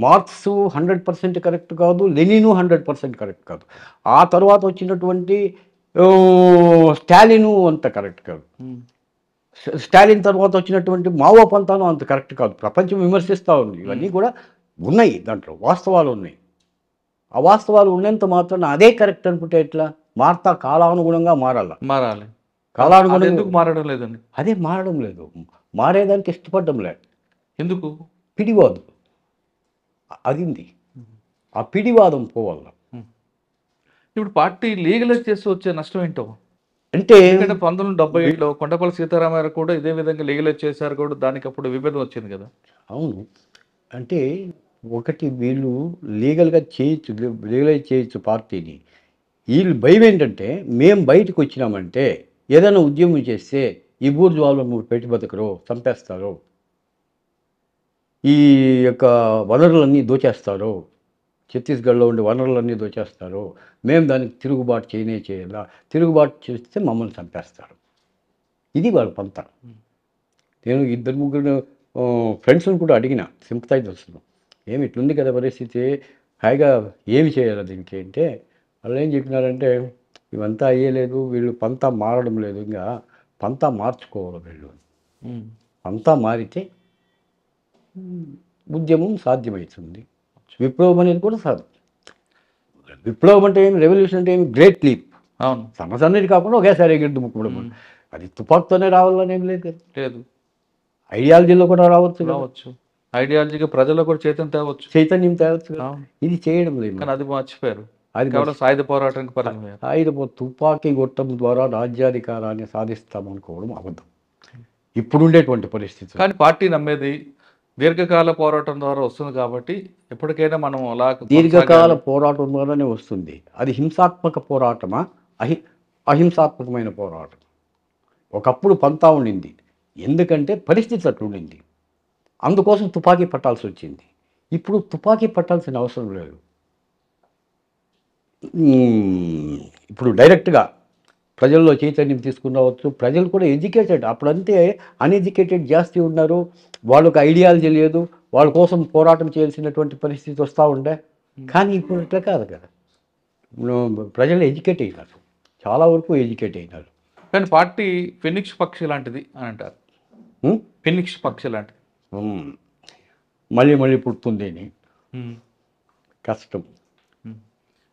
మార్క్స్ 100% కరెక్ట్ కాదు, లెనిను 100% కరెక్ట్ కాదు, ఆ తర్వాత వచ్చినటువంటి స్టాలిను అంత కరెక్ట్ కాదు, స్టాలిన్ తర్వాత వచ్చినటువంటి మావో పంతాను అంత కరెక్ట్ కాదు. ప్రపంచం విమర్శిస్తూ ఉంది. ఇవన్నీ కూడా ఉన్నాయి, దాంట్లో వాస్తవాలు ఉన్నాయి. ఆ వాస్తవాలు ఉన్నంత మాత్రాన అదే కరెక్ట్ అనుకుంటే ఎట్లా? కాలానుగుణంగా మారాలి. కాలానుగుణంగా ఎందుకు మారడం లేదండి? అదే మారడం లేదు, మారేదానికి ఇష్టపడడం లేదు. ఎందుకు? పిడివాదం అదింది, ఆ పిడివాదం పోవాల. ఇప్పుడు పార్టీ లీగలైజ్ చేసి వచ్చే నష్టం ఏంటో అంటే 1977లో కొండపల్లి సీతారామయ్య కూడా ఇదే విధంగా లీగలైజ్ చేశారు కూడా, దానికి అప్పుడు విభేదం వచ్చింది కదా. అవును, అంటే ఒకటి వీళ్ళు లీగలైజ్ చేయొచ్చు పార్టీని. వీళ్ళు భయం ఏంటంటే, మేము బయటకు వచ్చినామంటే ఏదైనా ఉద్యమం చేస్తే ఈ బూర్జువాళ్ళు పెట్టి బతకరు, చంపేస్తారు, ఈ యొక్క వనరులన్నీ దోచేస్తారు, ఛత్తీస్గఢ్లో ఉండే వనరులన్నీ దోచేస్తారు, మేము దానికి తిరుగుబాటు చేయాలా, తిరుగుబాటు చేస్తే మమ్మల్ని చంపేస్తారు. ఇది వాళ్ళ పంత. నేను 2-3 ఫ్రెండ్స్ని కూడా అడిగిన, సింపథైజర్స్ను, ఏమి ఇట్లుంది కదా పరిస్థితి, హాయిగా ఏమి చేయాలి దీనికి అంటే, వాళ్ళు ఏం చెప్పినారంటే, ఇవంతా అయ్యలేదు, వీళ్ళు పంతా మారడం లేదు, ఇంకా పంతా మార్చుకోవాలి వీళ్ళు. పంతా మారితే ఉద్యమం సాధ్యమవుతుంది, విప్లవం అనేది కూడా సాధ్యం. విప్లవం అంటే ఏమి, రెవల్యూషన్ అంటే ఏమి, గ్రేట్ లీప్. అవును, సమస్యన్నది కాకుండా ఒకేసారి ఎగిరి దుమ్ముకోవడం. అది తుపాకుతోనే రావాలని ఏం లేదు కదా, లేదు, ఐడియాలజీలో కూడా రావచ్చు కదా. రావచ్చు, ఐడియాలజీగా ప్రజల్లో కూడా చైతన్యం తేవచ్చు, చైతన్యం తేవచ్చు కదా. అవును. ఇది చేయడం లేదు. కానీ అది మర్చిపోయారు, అది కేవలం సాయుధ పోరాటానికి పరిమితమయ్యారు. ఆయుధ తుపాకీ గొట్టం ద్వారా రాజ్యాధికారాన్ని సాధిస్తామనుకోవడం అబద్ధం ఇప్పుడుండేటువంటి పరిస్థితి. కానీ పార్టీ నమ్మేది దీర్ఘకాల పోరాటం ద్వారా వస్తుంది కాబట్టి ఎప్పటికైనా మనం అలా దీర్ఘకాల పోరాటం ద్వారానే వస్తుంది. అది హింసాత్మక పోరాటమా, అహింసాత్మకమైన పోరాటం? ఒకప్పుడు పంతా ఉండింది, ఎందుకంటే పరిస్థితి అట్లుండింది, అందుకోసం తుపాకీ పట్టాల్సి వచ్చింది. ఇప్పుడు తుపాకీ పట్టాల్సిన అవసరం లేదు. ఇప్పుడు డైరెక్ట్గా ప్రజల్లో చైతన్యం తీసుకుని రావచ్చు. ప్రజలు కూడా ఎడ్యుకేటెడ్, అప్పుడంతే అన్ఎడ్యుకేటెడ్ జాస్తి ఉన్నారు, వాళ్ళకి ఐడియాలజీ లేదు, వాళ్ళ కోసం పోరాటం చేయాల్సినటువంటి పరిస్థితి వస్తూ ఉండే. కానీ ఇప్పుడు ఇట్లా కాదు కదా, ప్రజలు ఎడ్యుకేట్ అయినారు, చాలా వరకు ఎడ్యుకేట్ అయినారు. కానీ పార్టీ ఫినిక్స్ పక్షి లాంటిది అని అంటారు. ఫినిక్స్ పక్షి లాంటిది, మళ్ళీ మళ్ళీ పుడుతుంది అని కష్టం.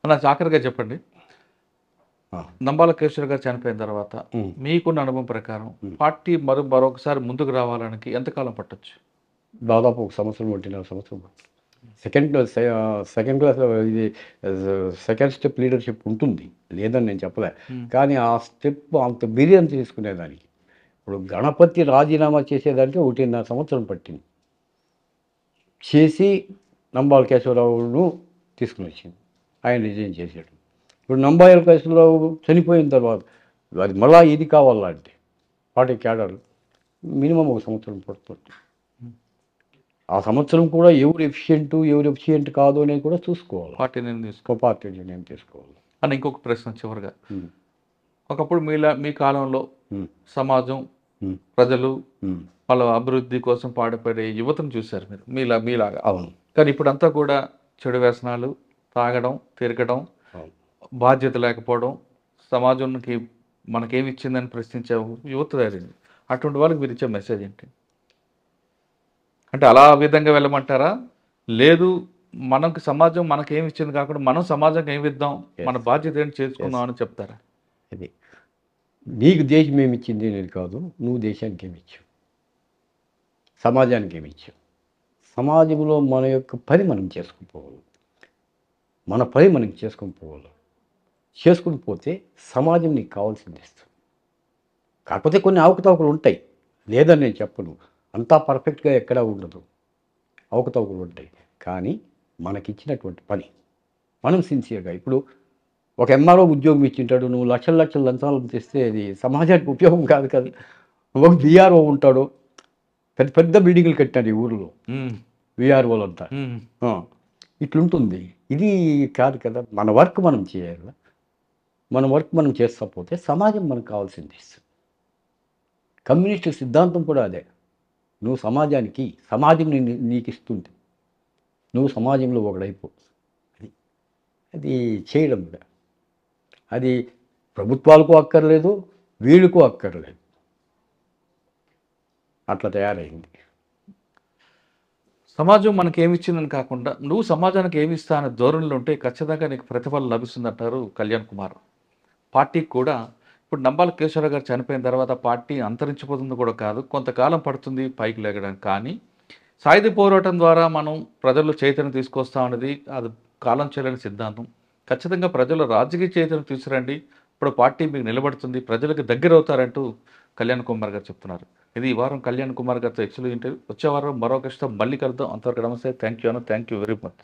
మన ఆఖరిగా చెప్పండి, నంబాల కేశవ్ గారు చనిపోయిన తర్వాత మీకున్న అనుభవం ప్రకారం పార్టీ మరొకసారి ముందుకు రావడానికి ఎంతకాలం పట్టొచ్చు? దాదాపు 1 సంవత్సరం, 1.5 సంవత్సరం. సెకండ్ క్లాస్ ఇది సెకండ్ స్టెప్ లీడర్షిప్ ఉంటుంది, లేదని నేను చెప్పలే. కానీ ఆ స్టెప్ అంత బిర్యానీ తీసుకునేదానికి, ఇప్పుడు గణపతి రాజీనామా చేసేదానికి 1.5 సంవత్సరం పట్టింది. చేసి నంబాల కేశవరావును తీసుకుని వచ్చింది, ఆయన రిజైన్ చేశాడు. ఇప్పుడు నంబాల కేశవరావు చనిపోయిన తర్వాత అది మళ్ళా ఇది కావాలంటే పార్టీ క్యాడర్ మినిమం 1 సంవత్సరం పడుతుంది. ఆ సంవత్సరం కూడా ఎవరు ఎఫిషియెంట్ కాదు అనేది కూడా చూసుకోవాలి, పార్టీ నిర్ణయం తీసుకోవాలి. అని ఇంకొక ప్రశ్న చివరిగా, ఒకప్పుడు మీ కాలంలో సమాజం, ప్రజలు వాళ్ళ అభివృద్ధి కోసం పాటుపడే యువతను చూశారు మీరు, మీలాగా. అవును. కానీ ఇప్పుడు అంతా కూడా చెడు వ్యసనాలు, తాగడం, తిరగడం, బాధ్యత లేకపోవడం, సమాజానికి మనకేమి ఇచ్చిందని ప్రశ్నించే యువత జరిగింది. అటువంటి వాళ్ళకి మీరు ఇచ్చే మెసేజ్ ఏంటి? అంటే అలా విధంగా వెళ్ళమంటారా, లేదు మనకు సమాజం మనకేమి ఇచ్చింది కాకుండా మనం సమాజంకి ఏమి ఇద్దాం, మన బాధ్యత ఏంటి చేసుకుందాం అని చెప్తారా? అది నీకు దేశం ఏమి ఇచ్చింది అనేది కాదు, నువ్వు దేశానికి ఏమి ఇచ్చావు, సమాజానికి ఏమి ఇచ్చావు. సమాజంలో మన యొక్క పని మనం చేసుకుని పోవాలి, మన పని మనకి చేసుకుని పోవాలి. చేసుకుని పోతే సమాజం నీకు కావాల్సింది ఇస్తుంది. కాకపోతే కొన్ని అవకతవకలు ఉంటాయి, లేదని నేను చెప్పను, అంతా పర్ఫెక్ట్గా ఎక్కడా ఉండదు, అవకతవకలు ఉంటాయి. కానీ మనకిచ్చినటువంటి పని మనం సిన్సియర్గా, ఇప్పుడు ఒక ఎంఆర్ఓ ఉద్యోగం ఇచ్చింటాడు, నువ్వు లక్షల లంచాలు తెస్తే అది సమాజానికి ఉపయోగం కాదు కదా. ఒక విఆర్ఓ ఉంటాడు, పెద్ద పెద్ద బిల్డింగ్లు కట్టారు ఈ ఊరిలో విఆర్ఓలంతా, ఇట్లుంటుంది. ఇది కాదు కదా, మన వర్క్ మనం చేయాలి, మన వర్క్ మనం చేస్తా పోతే సమాజం మనకు కావాల్సింది ఇస్తుంది. కమ్యూనిస్ట్ సిద్ధాంతం కూడా అదే, నువ్వు సమాజం నీకు ఇస్తుంది, నువ్వు సమాజంలో ఒకడైపో. అది చేయడం కూడా, అది ప్రభుత్వాలకు అక్కర్లేదు, వీళ్ళకు అక్కర్లేదు, అట్లా తయారైంది. సమాజం మనకి ఏమి ఇచ్చిందని కాకుండా నువ్వు సమాజానికి ఏమి ఇస్తా అనే ధోరణిలో ఉంటే ఖచ్చితంగా నీకు ప్రతిఫలం లభిస్తుందంటారు కళ్యాణ్ కుమార్. పార్టీకి కూడా ఇప్పుడు నంబాల కేశవరావు గారు చనిపోయిన తర్వాత పార్టీ అంతరించిపోతుంది కూడా కాదు, కొంతకాలం పడుతుంది పైకి లేగడానికి. కానీ సాయుధ పోరాటం ద్వారా మనం ప్రజల్లో చైతన్యం తీసుకొస్తా ఉన్నది అది కాలం చెల్లని సిద్ధాంతం. ఖచ్చితంగా ప్రజలు రాజకీయ చైతన్యం తీసుకురండి, ఇప్పుడు పార్టీ మీకు నిలబడుతుంది, ప్రజలకు దగ్గర అవుతారంటూ కళ్యాణ్ కుమార్ గారు చెప్తున్నారు. ఇది ఈ వారం కళ్యాణ్ కుమార్ గారితో ఎక్స్క్లూజివ్ ఇంటర్వ్యూ. వచ్చే వారం మరో కష్టం మళ్ళీ కలుద్దాం. అంతవరకు నమస్తే, థ్యాంక్ యూ వెరీ మచ్.